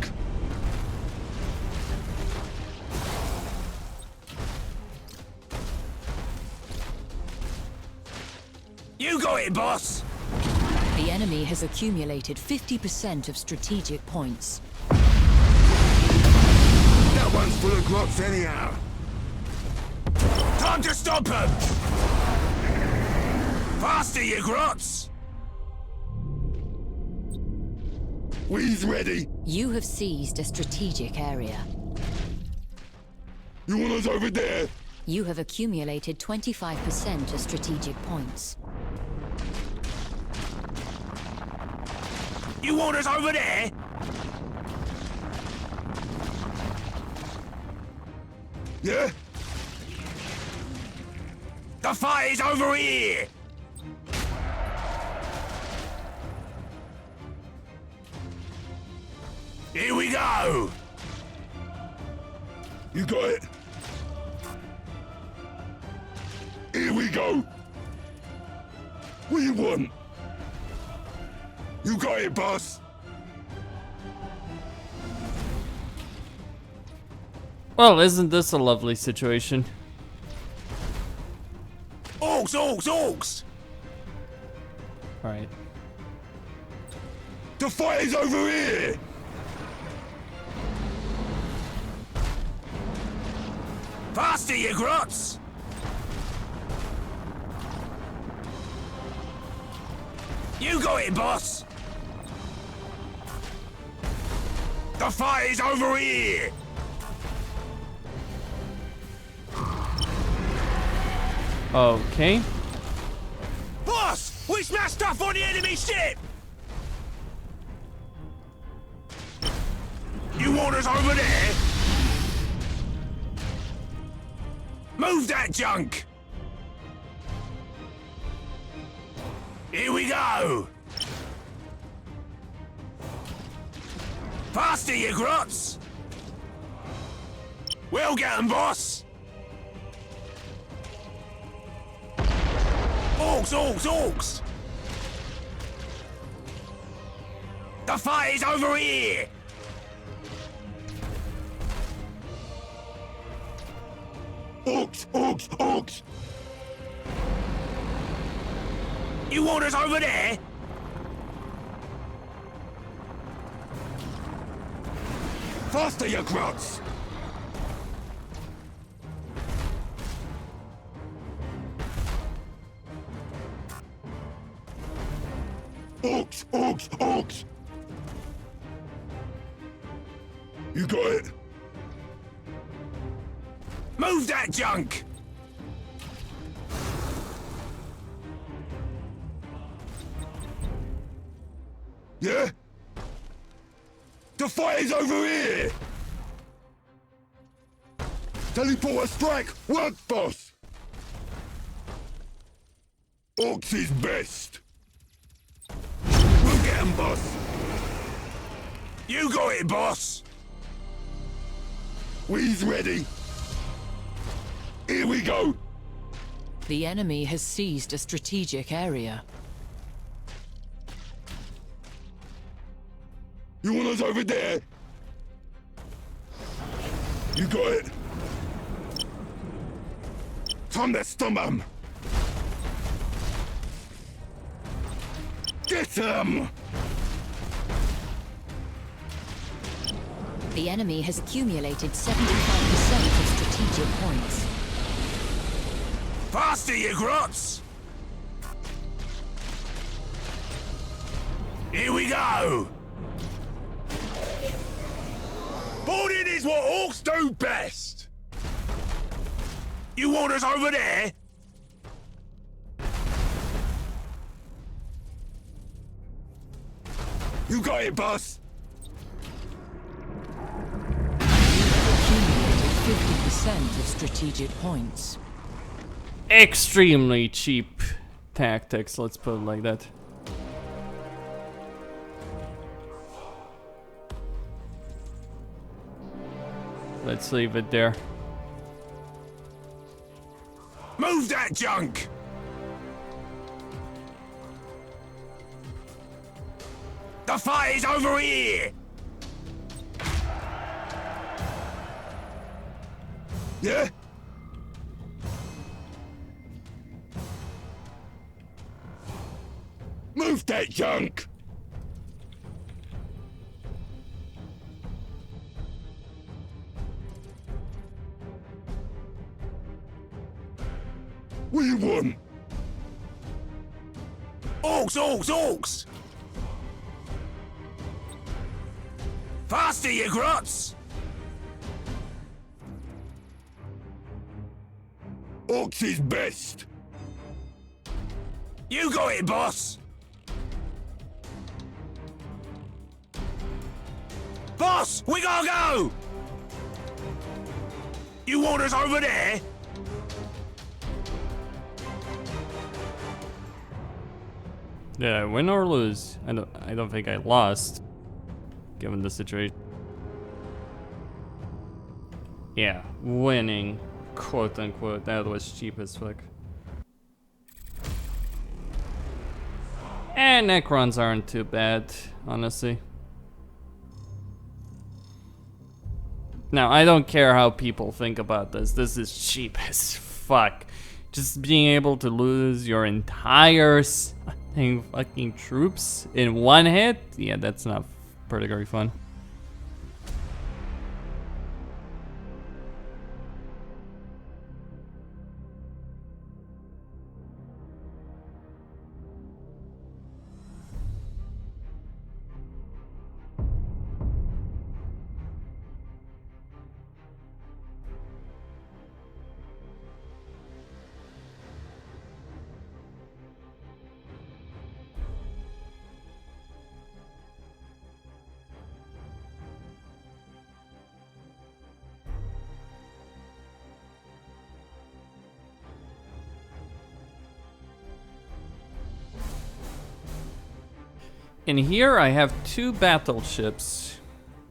You got it, boss! The enemy has accumulated 50% of strategic points. That one's full of grots anyhow. Time to stop him! Faster, you grots! We's ready. You have seized a strategic area. You want us over there? You have accumulated 25% of strategic points. You want us over there? Yeah? The fight is over here! Here we go! You got it. Here we go. What do you want? You got it, boss. Well, isn't this a lovely situation? Orks, orks, orks! Alright. The fight is over here. Faster, you grots! You got it, boss! The fight is over here! Okay. Boss! We smashed stuff on the enemy ship! You want us over there? Move that junk! Here we go! Faster, you grots! We'll get 'em, boss! Orks, orks, orks! The fight is over here! Orks, orks, orks. You want us over there? Faster, you grots. Orks, orks, orks. You got it. Move that junk! Yeah? The fight is over here! Teleporter strike! Work, boss! Orks is best! We'll get 'em, boss! You got it, boss! We's ready. Here we go. The enemy has seized a strategic area. You want us over there? You got it. Time to stomp 'em. Get 'em! The enemy has accumulated 75% of strategic points. Faster, you grots! Here we go! Boarding is what Orks do best! You want us over there? You got it, boss. Accumulated 50% of strategic points. Extremely cheap tactics, let's put it like that. Let's leave it there. Move that junk! The fight is over here! Yeah? Move that junk! What do you want? Orks, Orks, Orks! Faster, you grots! Orks is best. You got it, boss! Boss, we gotta go! You want us over there? Did I win or lose? I don't think I lost, given the situation. Yeah, winning, quote unquote. That was cheap as fuck. And Necrons aren't too bad, honestly. Now, I don't care how people think about this. This is cheap as fuck. Just being able to lose your entire fucking troops in one hit? Yeah, that's not particularly fun. In here, I have 2 battleships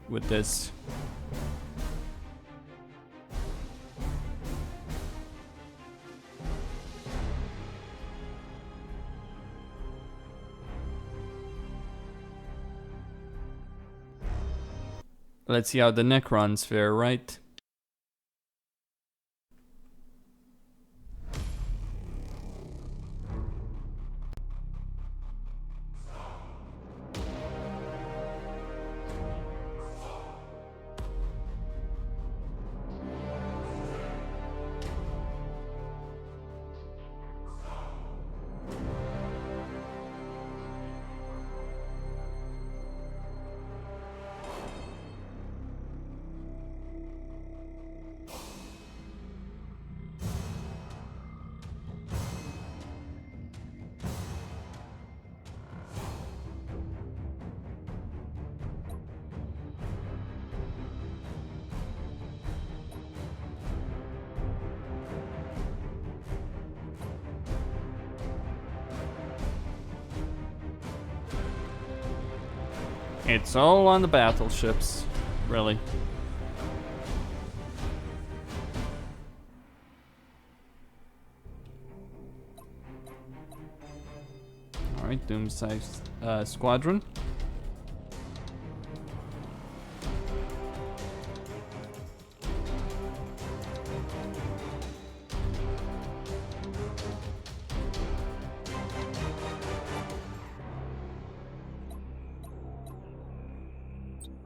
with this. Let's see how the Necrons fare, right? It's all on the battleships, really. Right, Doomsday Squadron.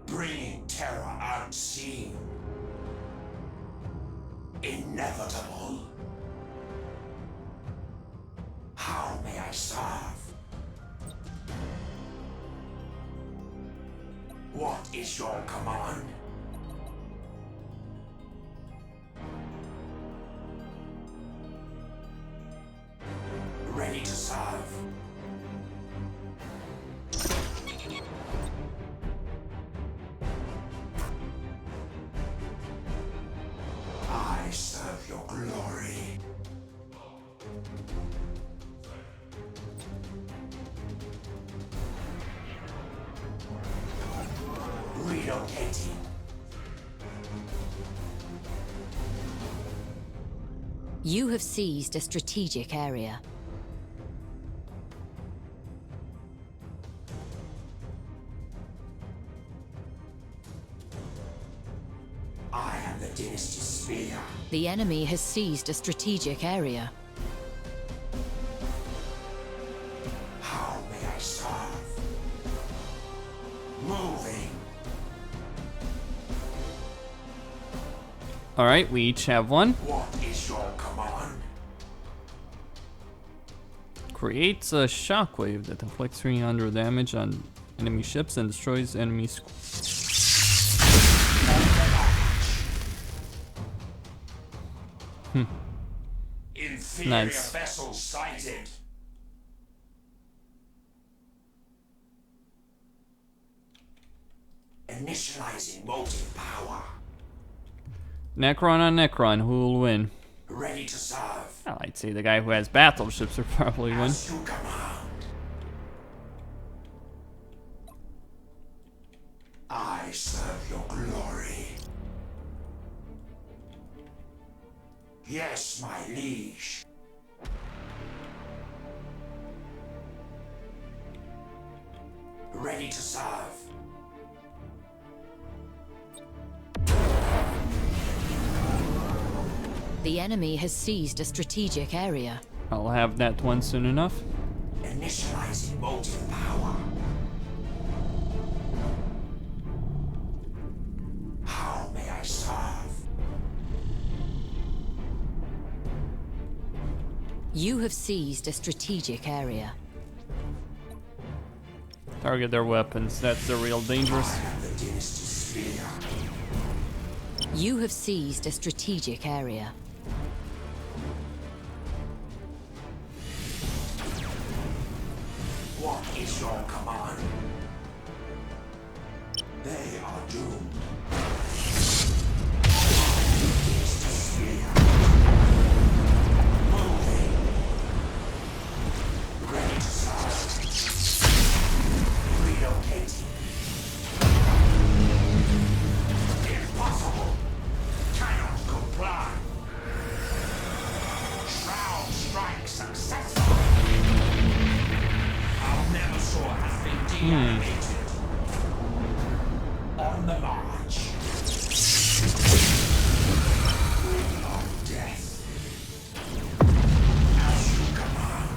Bringing terror unseen. Inevitable. How may I serve? What is your command? Ready to serve. I serve your glory. Relocating. You have seized a strategic area. I am the Dynasty's spear. The enemy has seized a strategic area. How may I serve? Moving. Alright, we each have one. What is your command? Creates a shockwave that inflicts 300 damage on enemy ships and destroys enemy Inferior Nice. vessel sighted. Initializing motive power. Necron on Necron, who will win? Ready to serve. Well, I'd say the guy who has battleships will probably win. As you command. I serve your glory. Yes, my liege. Ready to serve. The enemy has seized a strategic area. I'll have that one soon enough. Initializing motive power. How may I serve? You have seized a strategic area. Target their weapons, that's the real dangerous. I am the Dynasty's spear. You have seized a strategic area. What is your command? They are doomed. Dynasty's spear. Moving. Ready to serve. Relocating. Impossible. Cannot comply. Shroud strike successful. Our Nemesaur has been deactivated. On the march. Ring of death. As you command.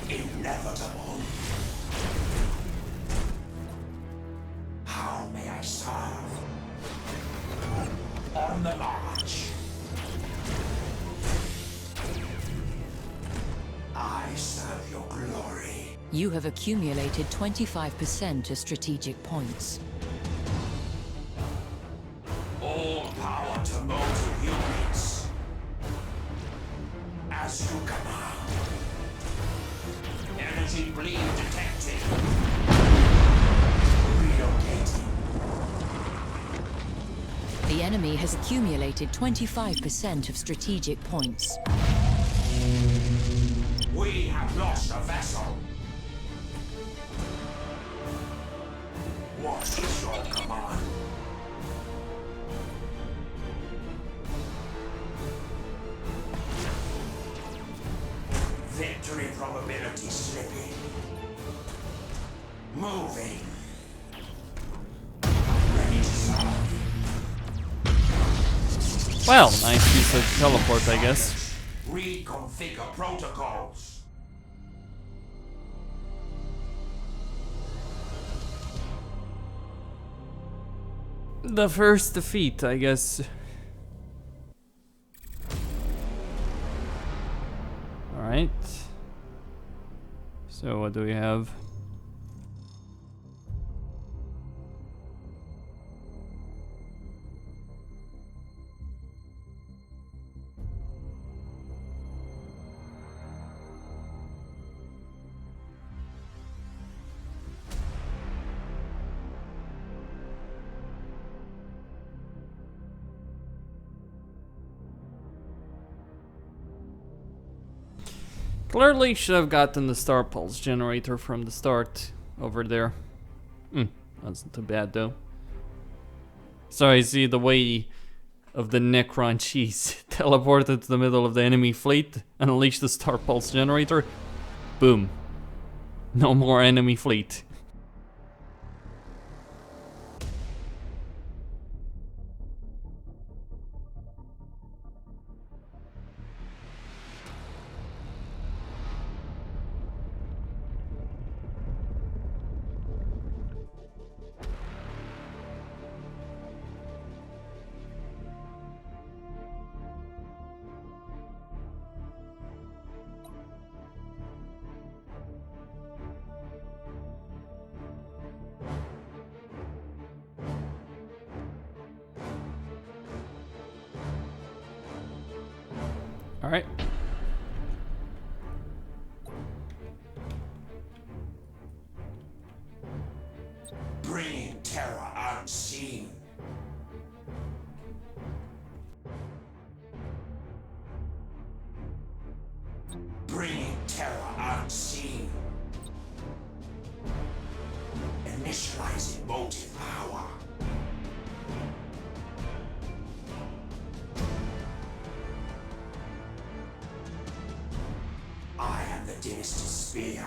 Inevitable. How may I serve? On the march. I serve your glory. You have accumulated 25% of strategic points. All power to motive units. As you command. Energy bleed detected. Relocating. The enemy has accumulated 25% of strategic points. We have lost a vessel. What is your command? Anti-slipping. Moving. Well, nice use of teleport, I guess. Reconfigure protocols. The first defeat, I guess. Alright. So what do we have? Clearly should have gotten the star pulse generator from the start over there. Wasn't too bad though. So I see the way of the Necron cheese teleported to the middle of the enemy fleet and unleashed the star pulse generator. Boom. No more enemy fleet. All right. Bringing terror unseen. Bringing terror unseen. Initializing motive power. I am the Dynasty Spear.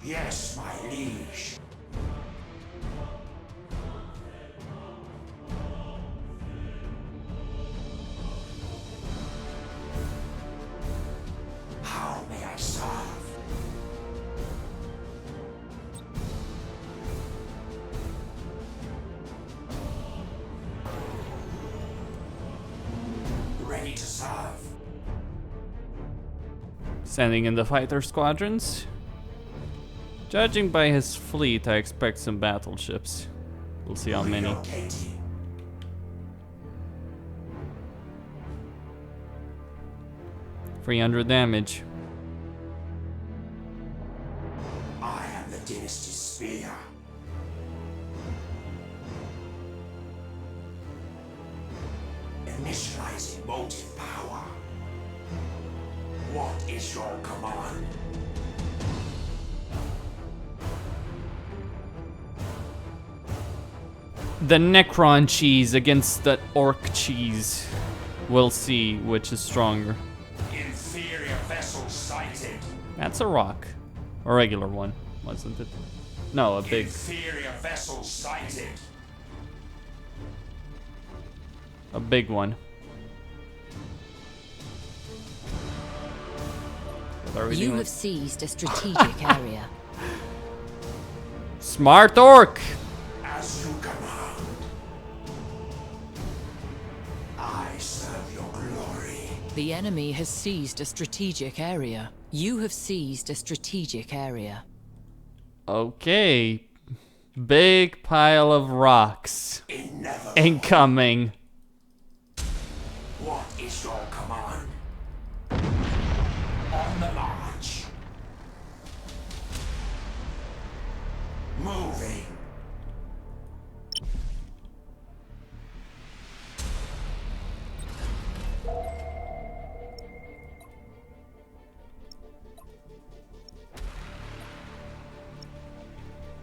Yes, my liege. How may I serve? Ready to serve. Sending in the fighter squadrons. Judging by his fleet, I expect some battleships. We'll see how many. Relocating. 300 damage. I am the Dynasty Spear. Initializing motive power. What is your command? The Necron cheese against the Orc cheese. We'll see which is stronger. Inferior vessel sighted. That's a rock. A regular one, wasn't it? No, a big. Inferior vessel sighted. A big one. What are we You doing? have seized a strategic area. Smart Orc! As you command. I serve your glory. The enemy has seized a strategic area. You have seized a strategic area. Okay. Big pile of rocks. Inevitable. Incoming. What is your command? On the march. Moving.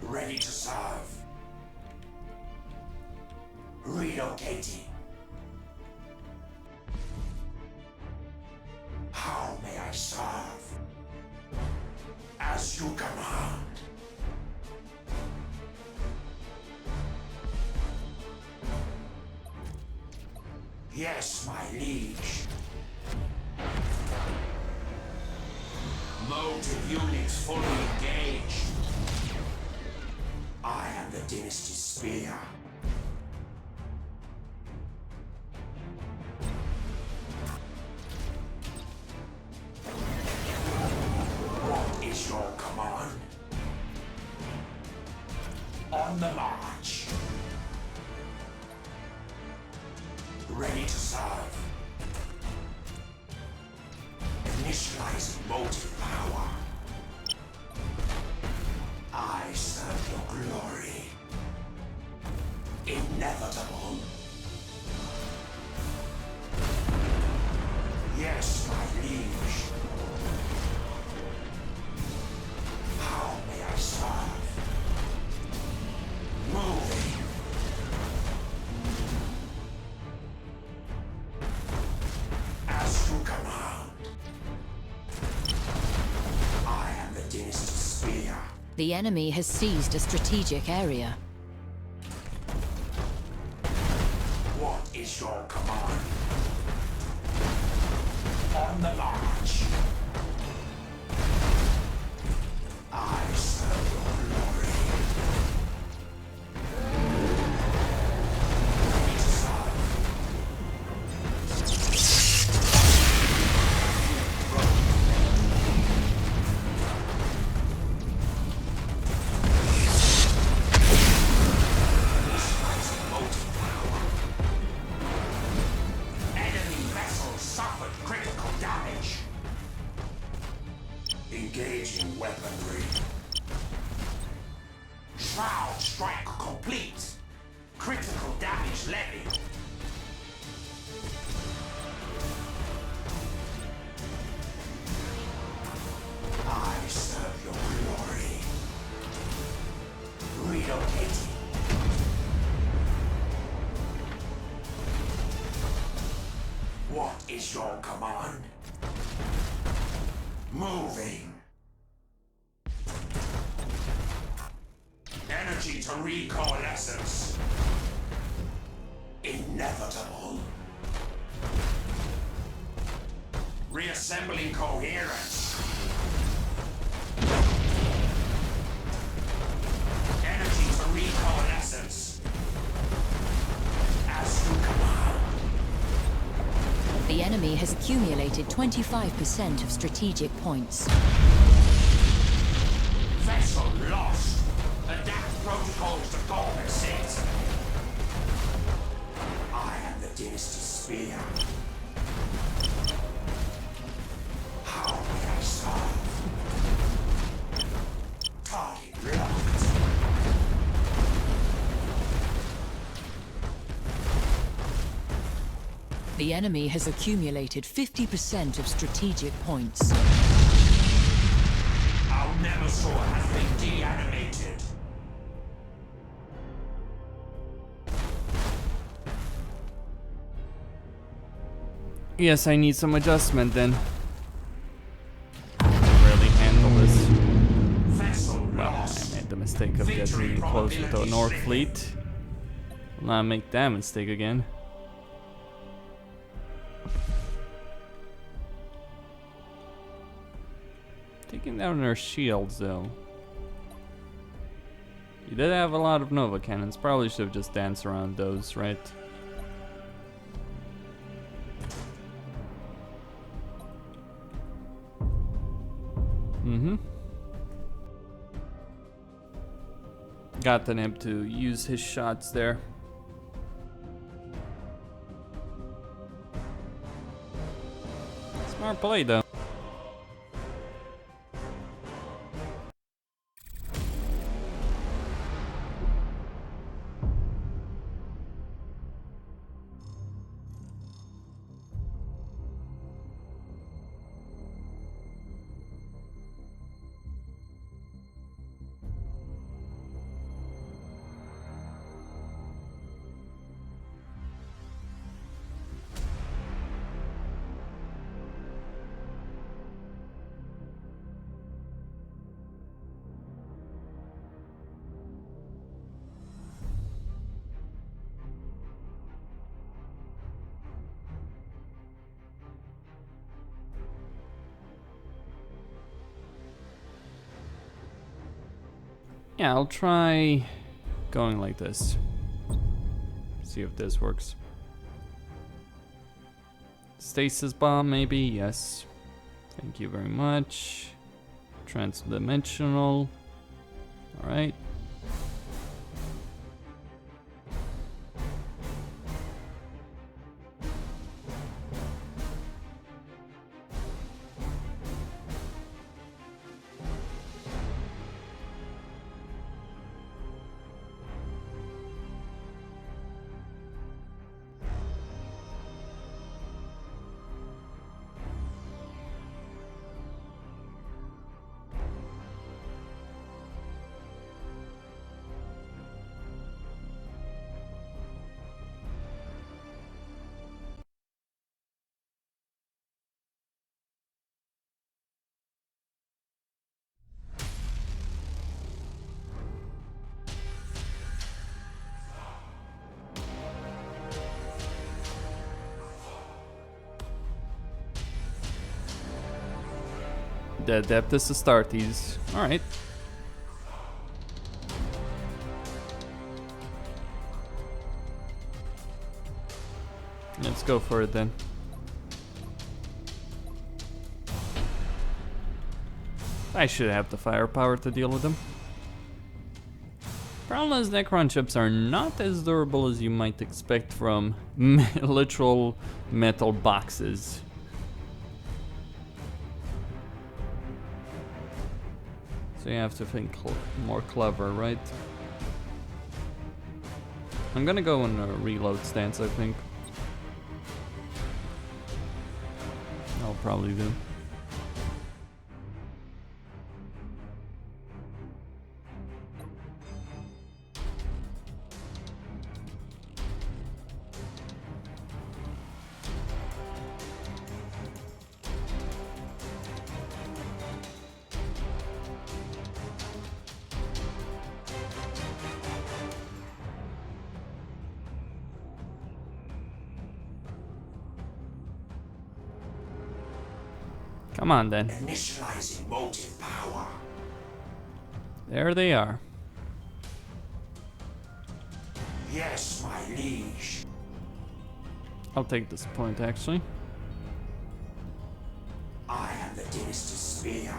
Ready to serve. Relocating. How may I serve? As you command. Yes, my liege. Motive units fully engaged. I am the Dynasty Spear. What is your command? On the march. Ready to serve. Initializing motive power. I serve your glory. Inevitable. Yes, my liege. How may I serve? Moving. As you command. I am the Dynasty Spear. The enemy has seized a strategic area. What is your command? On the march. I serve your glory. Ready to serve. Initializing motive power. Enemy vessels suffered critical damage. Engaging weaponry. Shroud strike complete. Critical damage levied. I serve your glory. Relocating. What is your command? Moving. Energy to recoalescence. Inevitable. Reassembling coherence. Energy to recoalescence. As you command. The enemy has accumulated 25% of strategic points. Vessel lost. Adapt protocols to compensate. I am the Dynasty Spear. How may I serve? Target locked. The enemy has accumulated 50% of strategic points. Our Nemesaur has been deanimated. Yes, I need some adjustment then. Really handle this. Vessel Well, lost. I made the mistake of getting closer to an Orc fleet. Will not make that mistake again. Taking down their shields though. You did have a lot of Nova cannons. Probably should have just danced around those, right? Mm-hmm. Got the Nib to use his shots there. Smart play though. Yeah, I'll try going like this. See if this works. Stasis bomb, maybe? Yes. Thank you very much. Transdimensional. Alright. The Adeptus Astartes. Alright. Let's go for it then. I should have the firepower to deal with them. Problem is, Necron ships are not as durable as you might expect from literal metal boxes. So you have to think more clever, right? I'm gonna go in a reload stance, I think. I'll probably do. Come on then. Initializing motive power. There they are. Yes, my liege. I'll take this point actually. I am the Dynasty's spear.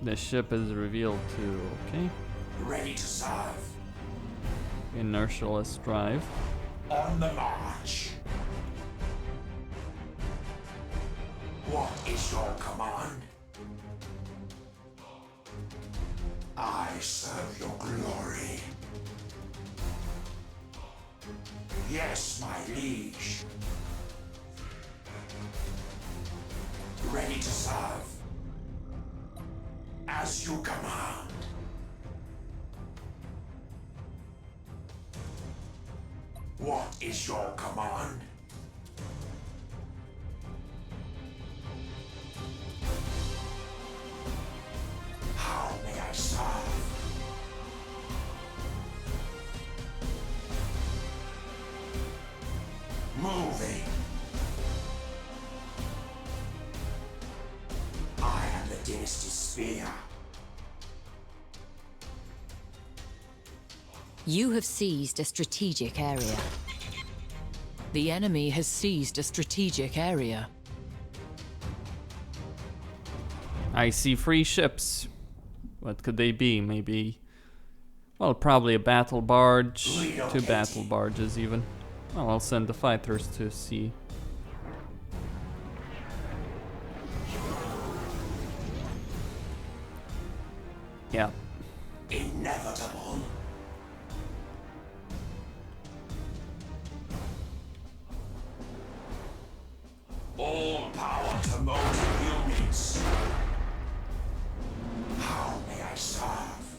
The ship is revealed to, okay. Ready to serve. Inertialist drive. On the march. What is your command? I serve your glory. Yes, my liege. Ready to serve. As you command. What is your command? How may I serve? Moving. I am the Dynasty's spear. You have seized a strategic area. The enemy has seized a strategic area. I see 3 ships. What could they be? Maybe, well, probably a battle barge, 2 battle barges even. Well, I'll send the fighters to see. Yeah. Inevitable. All power to motive units. How may I serve?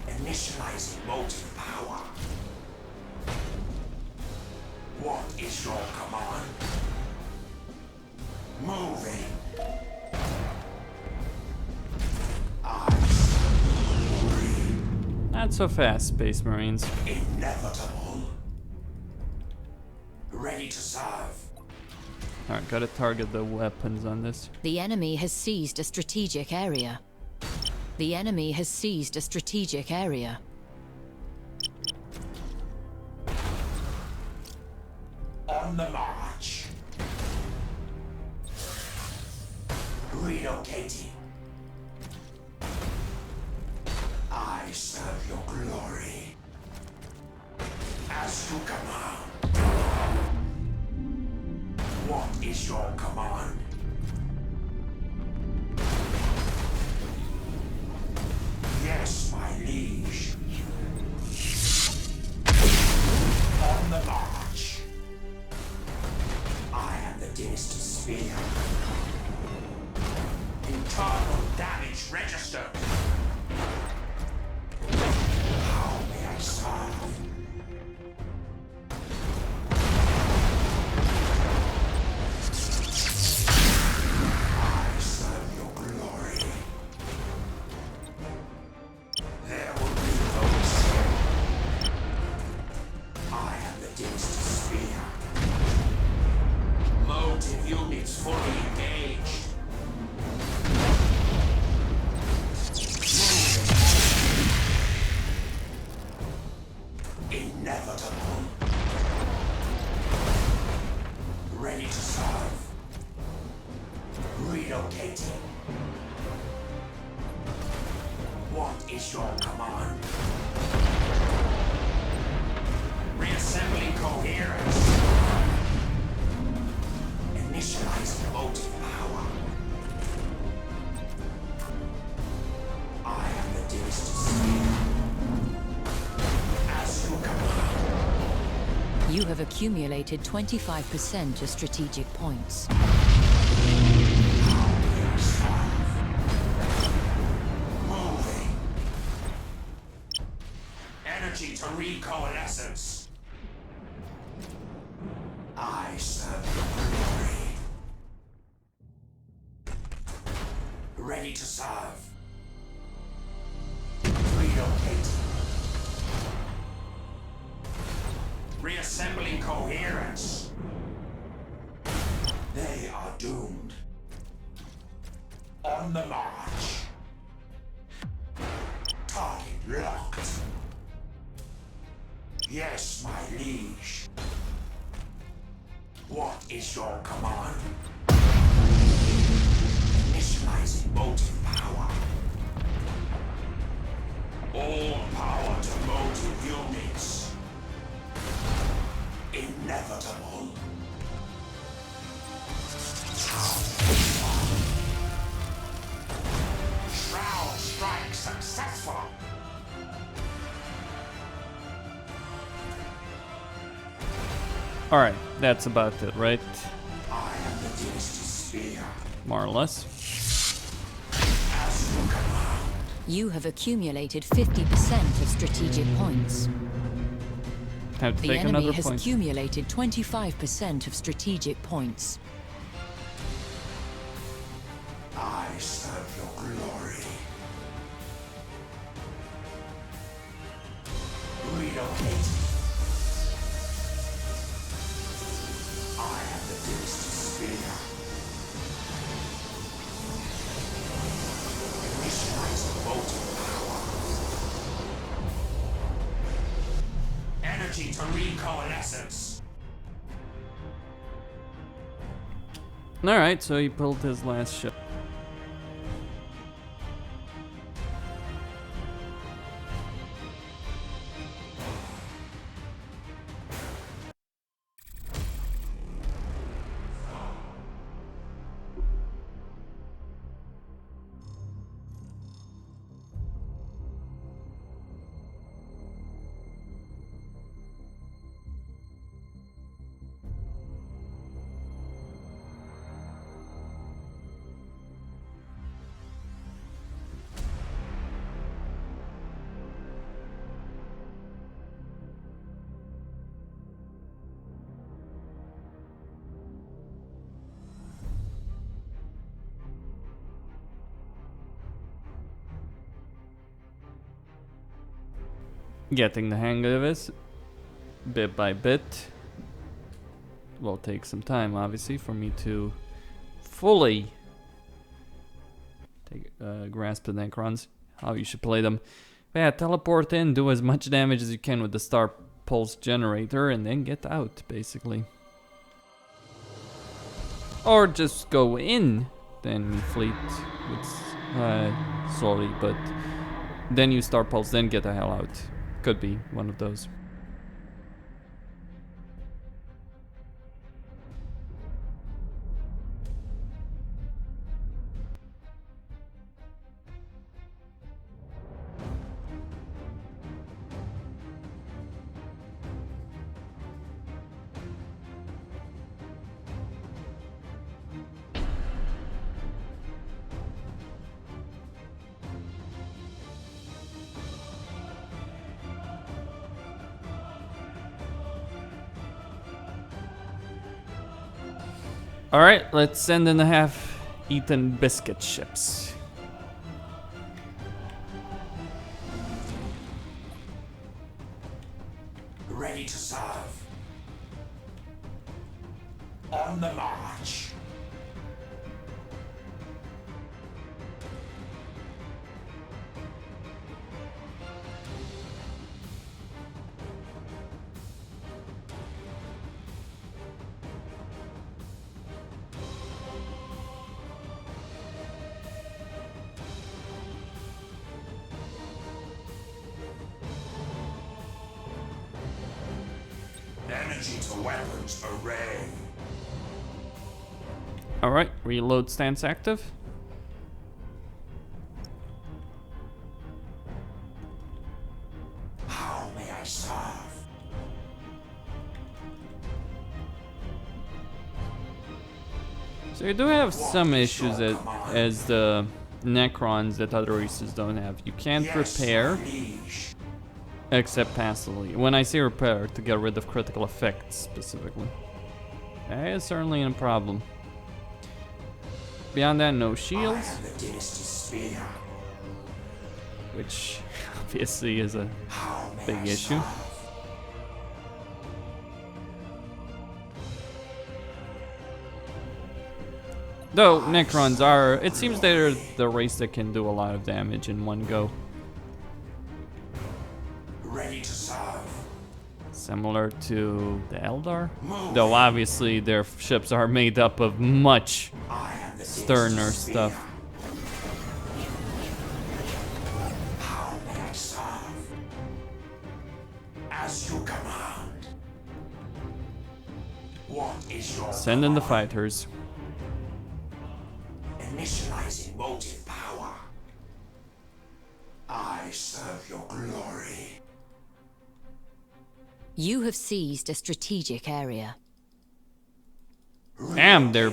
Initializing motive power. What is your command? Moving. Not so fast, Space Marines. Inevitable. Ready to serve. Alright, gotta target the weapons on this. The enemy has seized a strategic area. The enemy has seized a strategic area. On the march. Relocating. I serve your glory. As you command. What is your command? Yes, my liege. On the march. I am the dynasty spear. Internal damage registered. How may I serve? I serve your glory. There will be no escape. I am the dynasty spear. Motive units fully engaged. Inevitable. Ready to serve. Relocating. What is your command? Reassembling coherence. Initializing motive power. I am the dynasty sphere. As you command. You have accumulated 25% of strategic points. Moving. Energy to recoalescence. I serve your glory. Ready to serve. Relocating. Reassembling coherence. They are doomed. On the march. Target locked. Yes, my liege. What is your command? Initializing motive power. All power to motive units. Inevitable. Shroud strike successful. Alright, that's about it, right? I am the dynasty sphere. More or less. As you command. You have accumulated 50% of strategic points. Have to The take enemy another has point. accumulated 25% of strategic points. I serve your glory. Relocate. I am the dynasty sphere. Initializing motive power. Energy to recoalescence. Alright, so he pulled his last ship. Getting the hang of this bit by bit. Will take some time, obviously, for me to fully grasp the Necrons. how you should play them. But yeah, teleport in, do as much damage as you can with the Star Pulse generator, and then get out, basically. Or just go in the enemy fleet with, slowly, but then you Star Pulse, then get the hell out. Could be one of those. Alright, let's send in the half-eaten biscuit ships. Ready to serve. On the march. Energy to weapons array. Alright, reload stance active. How may I serve? So you do have some issues as the Necrons that other races don't have. You can't repair, except passively. When I say repair, to get rid of critical effects specifically. That is certainly a problem. Beyond that, no shields, which obviously is a big issue. Though Necrons are, it seems they're the race that can do a lot of damage in one go. Ready to serve. Similar to the Eldar, though obviously their ships are made up of much sterner stuff. How may I serve? As you command. What is your Send in the fighters. Initializing motive power. I serve your glory. You have seized a strategic area. Damn, they're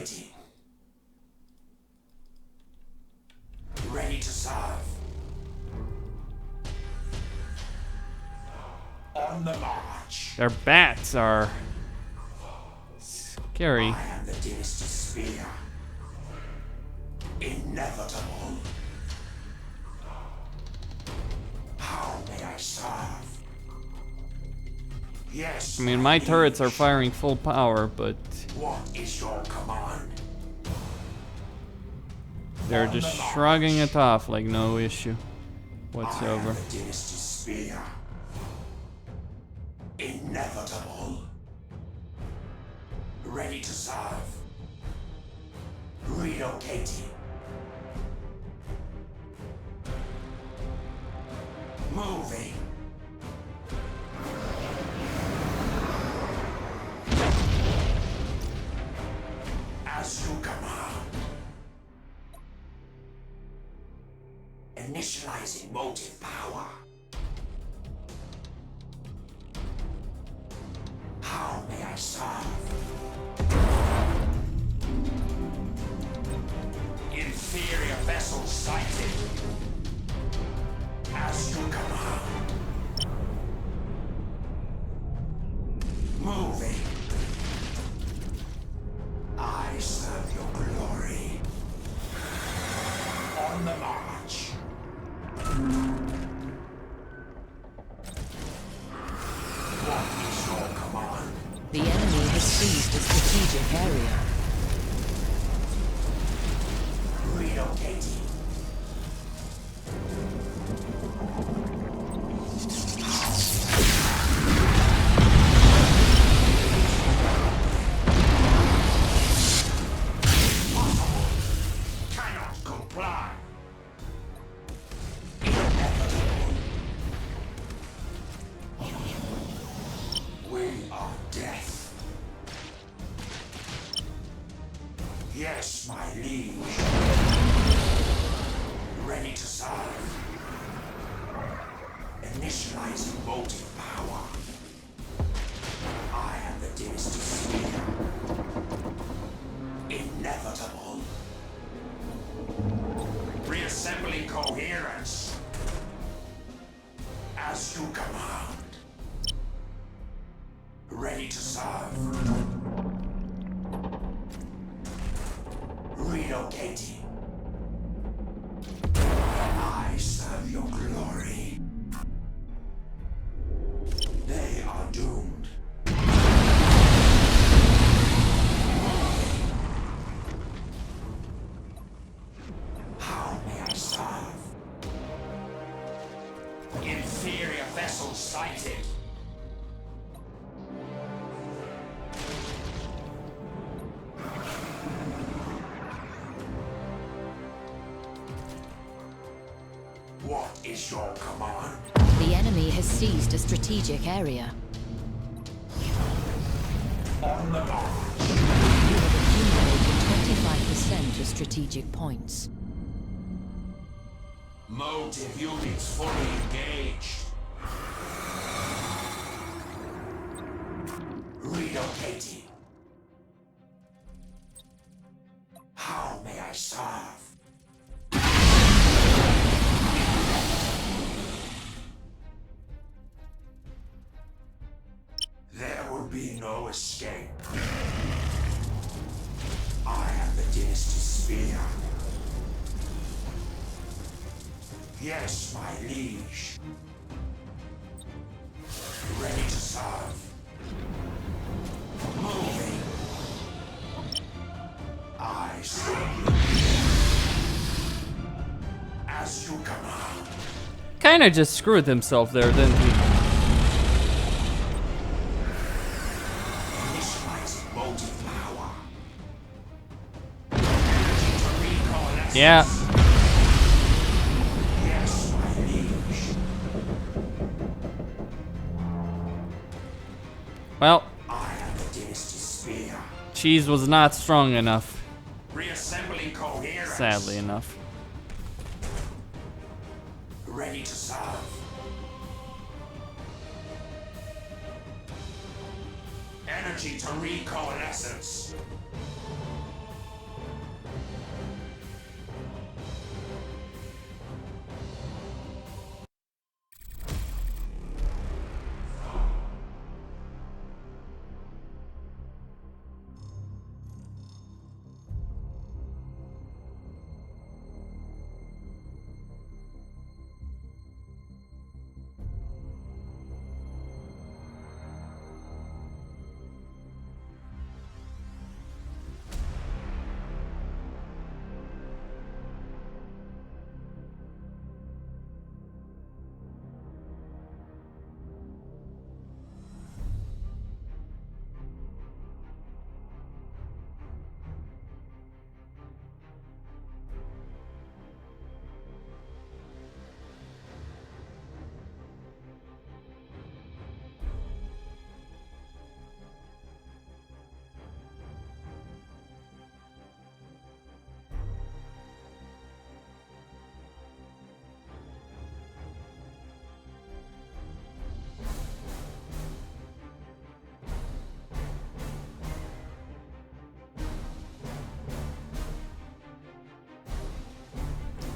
Ready to serve. On the march. their bats are scary. I am the dynasty spear. Inevitable. How may I serve? Yes. I mean, my turrets are firing full power, but What is your command? they're just shrugging it off like no issue whatsoever. I am the dynasty spear. Inevitable. Ready to serve. Relocating. Moving. As you command. Initializing motive power. How may I serve? Inferior vessel sighted. As you command. Moving. I serve your glory. On the march. What is your command? The enemy has seized a strategic area. Relocating. of death. Yes, my liege. Ready to serve. Initializing motive power. I am the dynasty sphere. Inevitable. Reassembling coherence. As you command. Ready to serve. Relocating. I serve your glory. They are doomed. How may I serve? Inferior vessel sighted. What is your command? The enemy has seized a strategic area. On the mark. You have accumulated 25% of strategic points. Motive units fully engaged. Relocating. How may I serve? There will be no escape. I am the dynasty sphere. Yes, my liege. Ready to serve. Moving. I serve. As you command. Kinda just screwed himself there, didn't he? Initializing motive power. Energy to recall essence. Yeah. Yes, my liege. Well, I am the dynasty sphere. cheese was not strong enough, Reassembling coherence. sadly enough. Ready to serve. Energy to recall essence.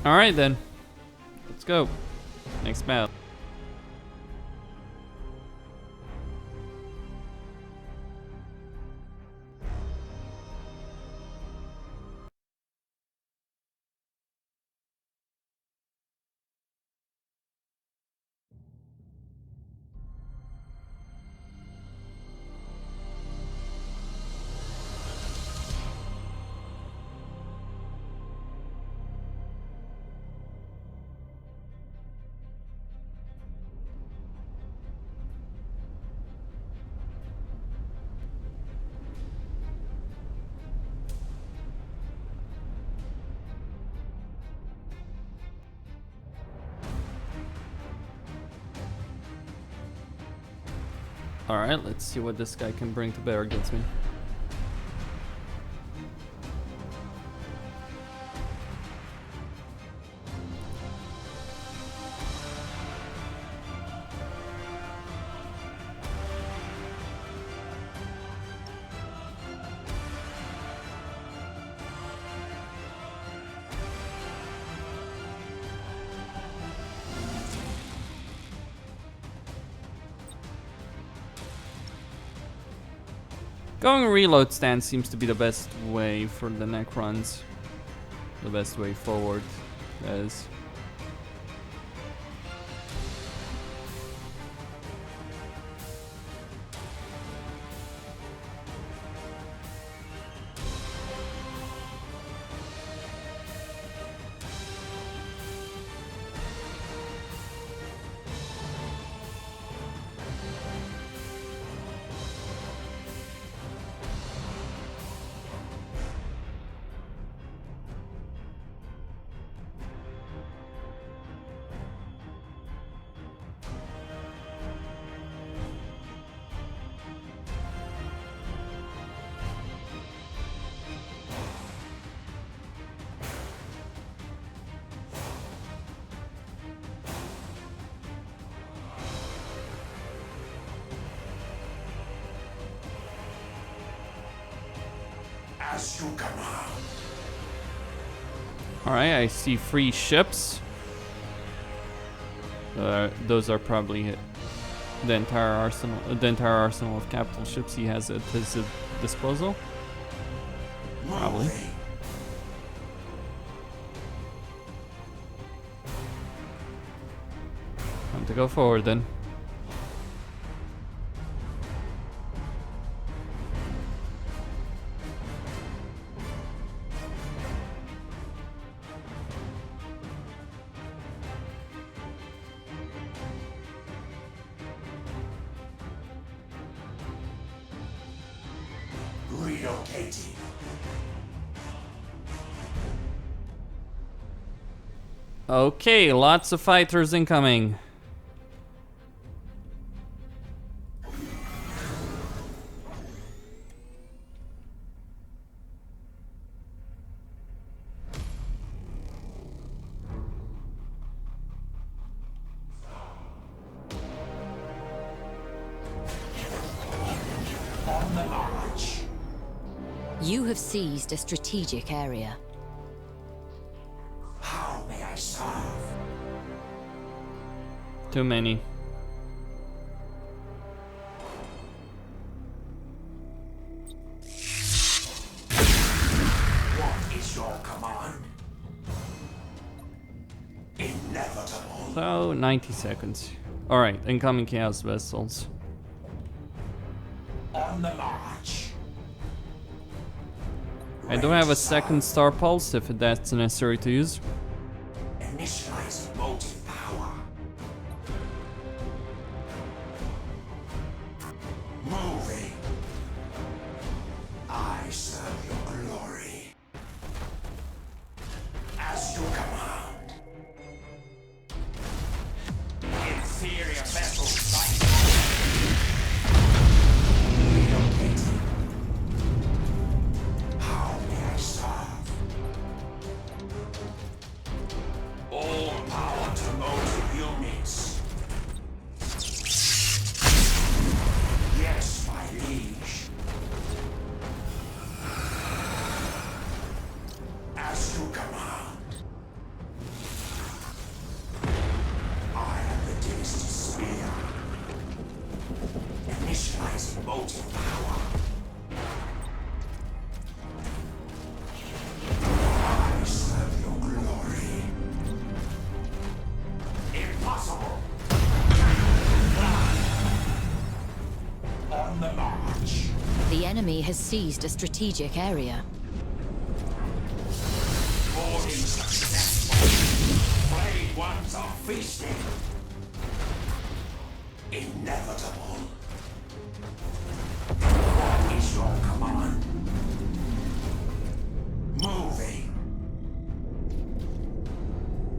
Alright then. Let's go. Next battle. Alright, let's see what this guy can bring to bear against me. Going reload stance seems to be the best way for the Necrons. The best way forward, as As you command. Alright, I see 3 ships. Those are probably the entire arsenal of capital ships he has at his disposal. Probably. Time to go forward then. Relocating. Okay, lots of fighters incoming. On the march. You have seized a strategic area. How may I serve? Too many. What is your command? Inevitable. So, 90 seconds. Alright, incoming chaos vessels. On the march. I don't have a second star pulse if that's necessary to use. Initializing motive power. Moving. I serve your glory. As you command. Inferior vessel sight. Relocating. How may I serve? All power to motive units. Yes, my liege. As you command. I am the dynasty spear. Initializing motive power. I serve your glory. Impossible. On the march. The enemy has seized a strategic area. Boarding successful. Brave ones are feasting. Inevitable. What is your command? Moving.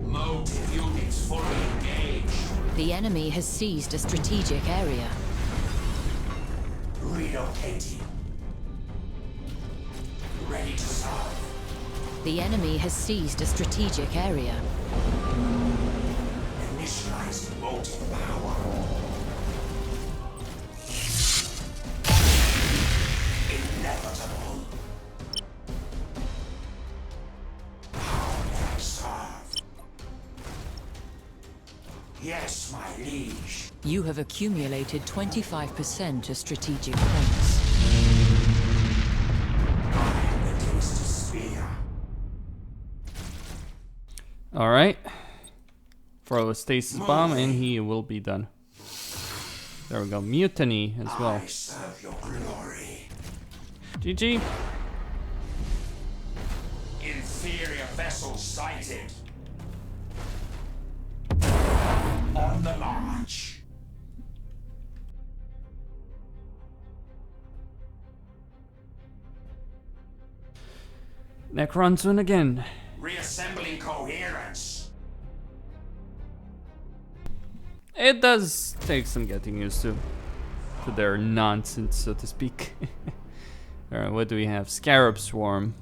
Motive units fully engaged. The enemy has seized a strategic area. Relocating. Ready to serve. The enemy has seized a strategic area. Initializing motive power. Inevitable. How may I serve? Yes, my liege. You have accumulated 25% of strategic points. I am the taste spear. Alright. Throw a stasis bomb and he will be done. There we go. Mutiny as well. I serve your glory. GG. Inferior vessel sighted. On the march. Necrons win again. Reassembling coherence. It does take some getting used to their nonsense, so to speak. Alright, what do we have? Scarab Swarm.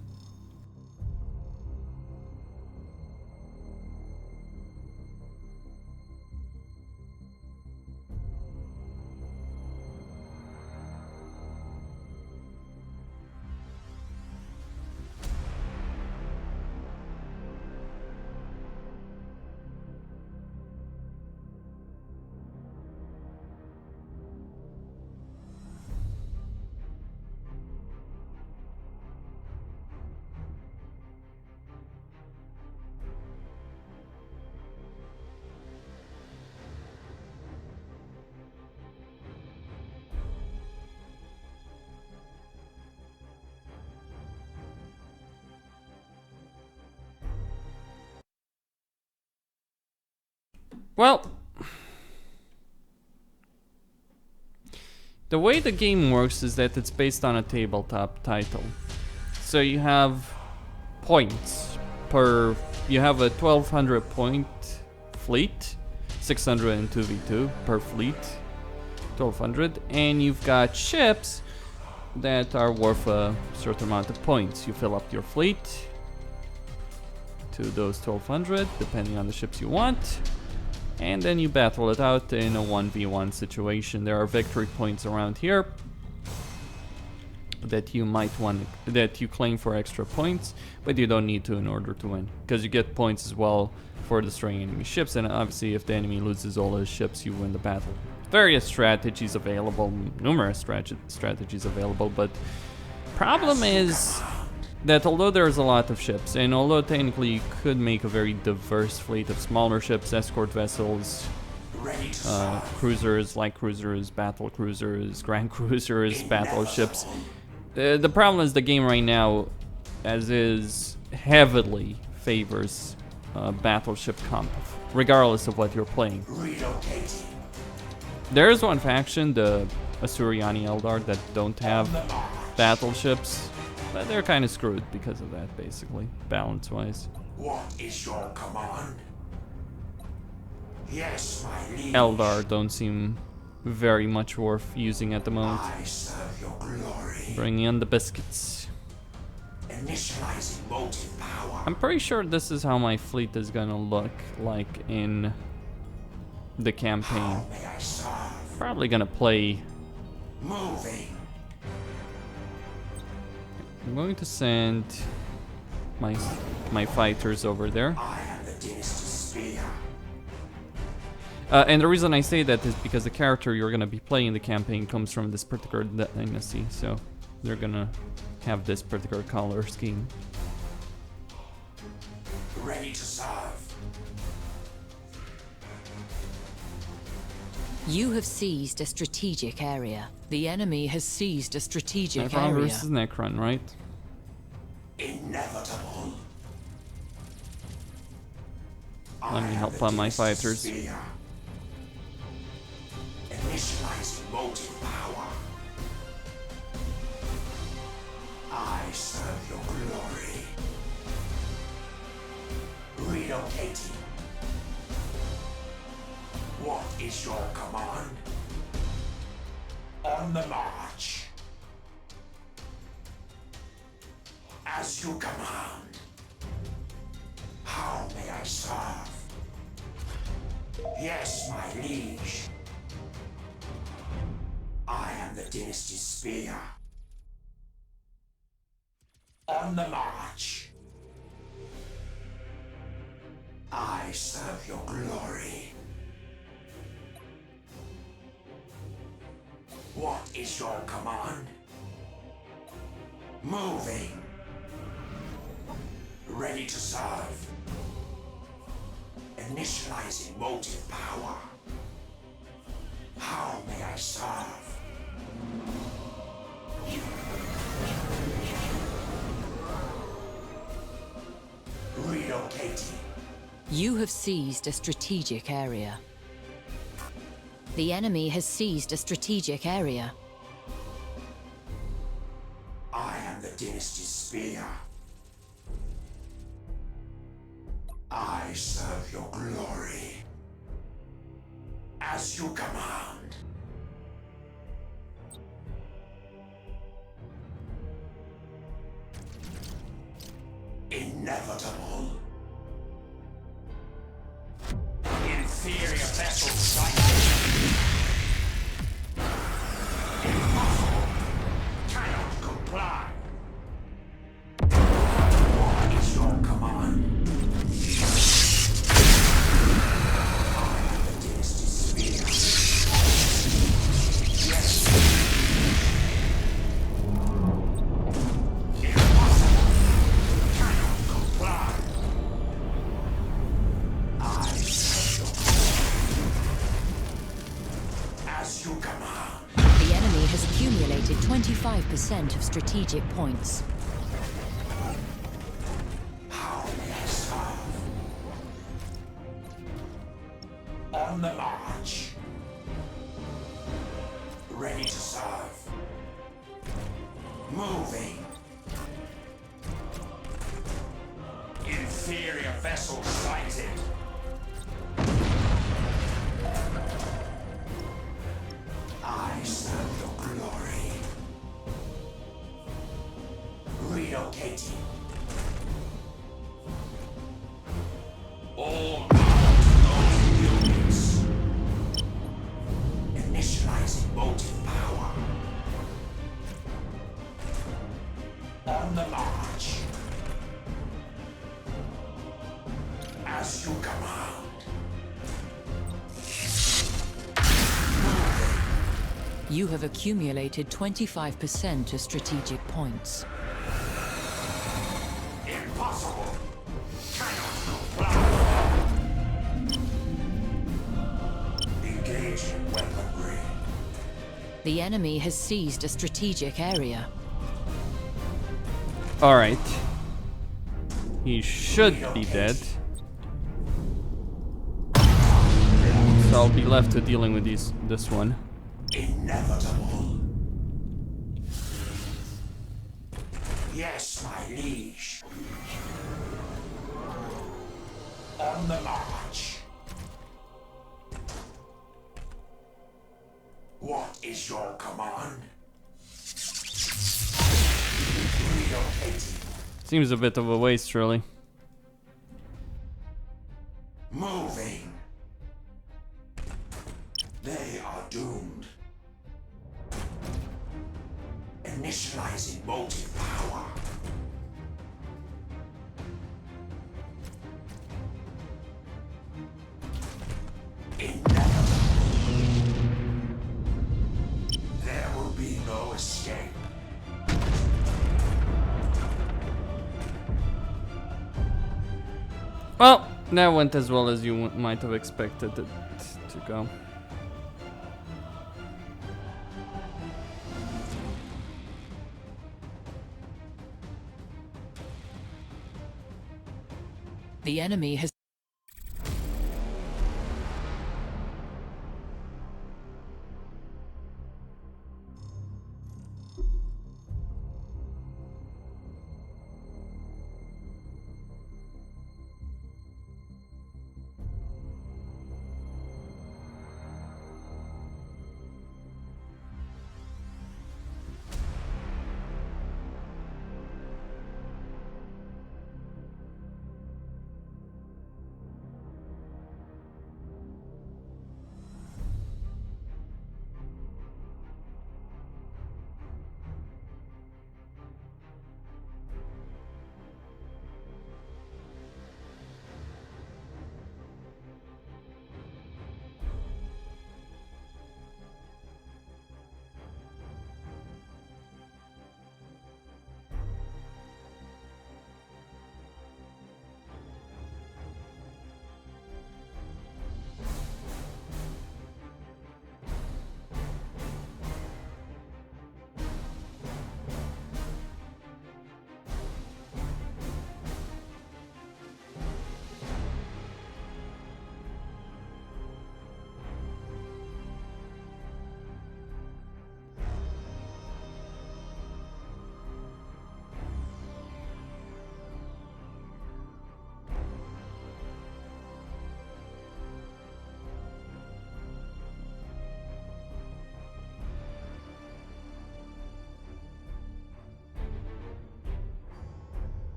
Well, the way the game works is that it's based on a tabletop title. So you have points per, you have a 1200 point fleet, 600 in 2v2 per fleet, 1200, and you've got ships that are worth a certain amount of points. You fill up your fleet to those 1200, depending on the ships you want. And then you battle it out in a 1v1 situation. There are victory points around here that you might want, that you claim for extra points, but you don't need to in order to win, because you get points as well for destroying enemy ships, and obviously if the enemy loses all his ships, you win the battle. Various strategies available, numerous strategies available, but problem is that although there's a lot of ships, and although technically you could make a very diverse fleet of smaller ships, escort vessels, cruisers, light cruisers, battle cruisers, grand cruisers, battleships, the problem is the game right now, as is, heavily favors battleship comp, regardless of what you're playing. There is one faction, the Asuryani Eldar, that don't have battleships. But they're kind of screwed because of that, basically, balance-wise. What is your command? Yes, my liege. Eldar don't seem very much worth using at the moment. I serve your glory. Bring in the biscuits. Initializing motive power. I'm pretty sure this is how my fleet is gonna look like in the campaign. How may I serve? Probably gonna play. Moving. I'm going to send my fighters over there. I am the taste spear. And the reason I say that is because the character you're going to be playing in the campaign comes from this particular dynasty, so they're going to have this particular color scheme. Ready to serve. You have seized a strategic area. The enemy has seized a strategic Necron area. versus Necron, right? Inevitable. Let me help on my fighters. Spear. Initializing motive power. I serve your glory. Relocating. What is your command? On the march. As you command. How may I serve? Yes, my liege. I am the Dynasty's spear. On the march. I serve your glory. What is your command? Moving. Ready to serve. Initializing motive power. How may I serve? Relocating. You have seized a strategic area. The enemy has seized a strategic area. I am the Dynasty's spear. I serve your glory. As you command. Inevitable. Inferior vessel sighted. Impossible. Cannot comply. What is your command? I am the Dynasty's spear. Yes. Impossible. Cannot comply. I serve your command. As you command. The enemy has accumulated 25% of strategic points. How may I serve? On the march. Ready to serve. Moving. Inferior vessel sighted. I serve your glory. Relocating. All power to those units. Initializing motive power. On the march. As you command. You have accumulated 25% of strategic points. Impossible. Cannot comply. Engaging weaponry. The enemy has seized a strategic area. Alright. He should be dead. So I'll be left to dealing with this one. Inevitable. Yes, my liege. On the march. What is your command? Relocating. Seems a bit of a waste, really. Moving. They are doomed. Initializing motive power. Inevitable. There will be no escape. Well, that went as well as you might have expected it to go. The enemy has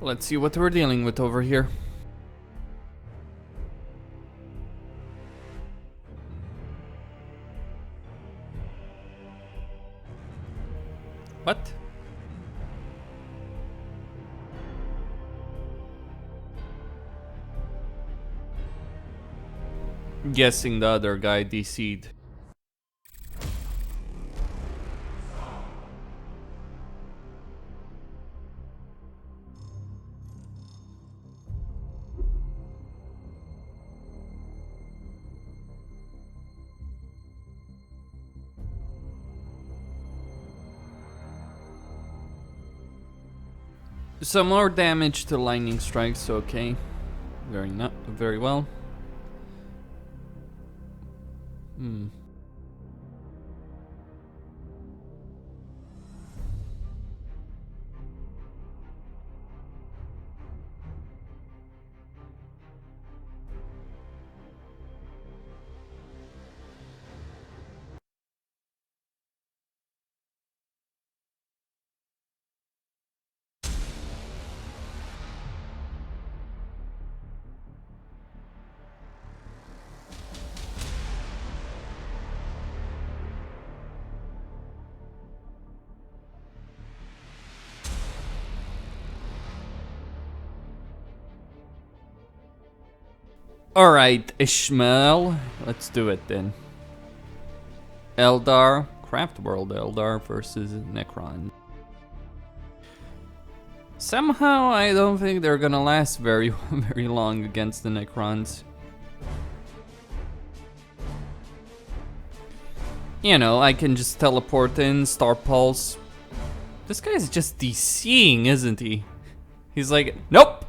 Let's see what we're dealing with over here. What? Guessing the other guy DC'd. Some more damage to lightning strikes, okay. Very well. Alright, Ishmael. Let's do it then. Eldar, Craft World Eldar versus Necron. Somehow I don't think they're gonna last very long against the Necrons. You know, I can just teleport in, Star Pulse. This guy's just DCing, isn't he? He's like, nope!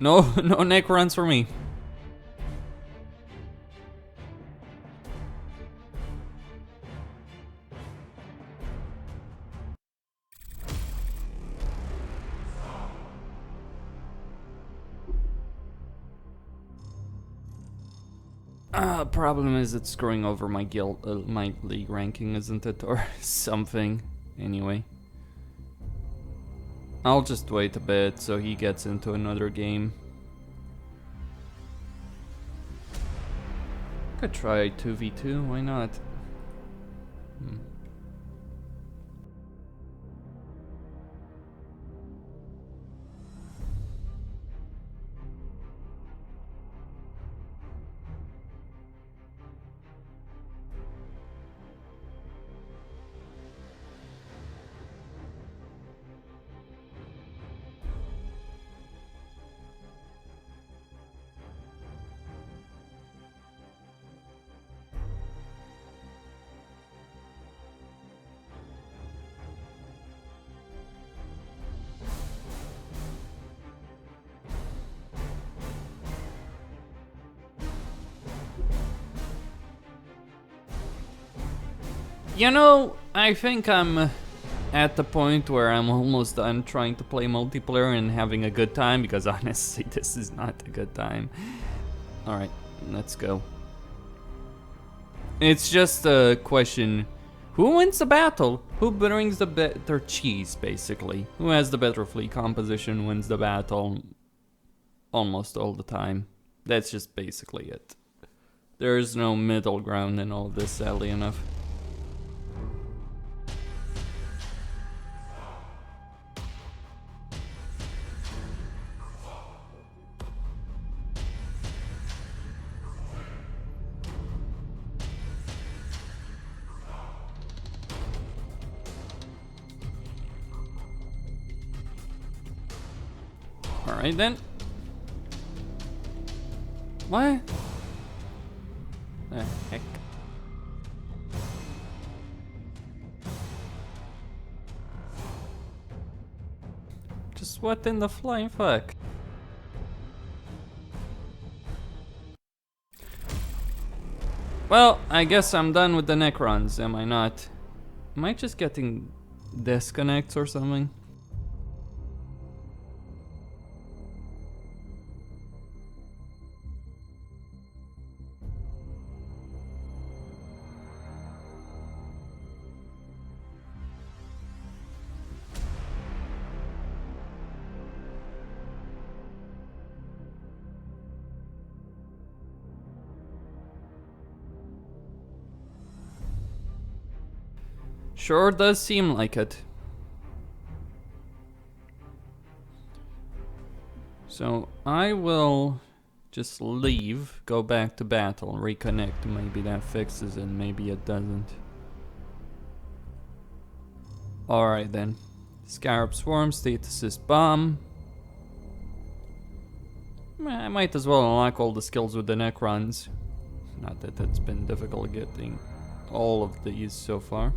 No Necrons for me. Problem is it's screwing over my guild, my league ranking, isn't it? Or something. Anyway. I'll just wait a bit so he gets into another game. Could try 2v2, why not? You know, I think I'm at the point where I'm almost done trying to play multiplayer and having a good time, because honestly, this is not a good time. Alright, let's go. It's just a question, who wins the battle? Who brings the better cheese, basically? Who has the better fleet composition wins the battle almost all the time. That's just basically it. There's no middle ground in all this, sadly enough. Alright then. What? The heck? Just what in the flying fuck? Well, I guess I'm done with the Necrons, am I not? Am I just getting disconnects or something? Sure does seem like it. So I will just leave, go back to battle, reconnect. Maybe that fixes it, maybe it doesn't. Alright then. Scarab Swarm, status is bomb. I might as well unlock all the skills with the Necrons. Not that it's been difficult getting all of these so far.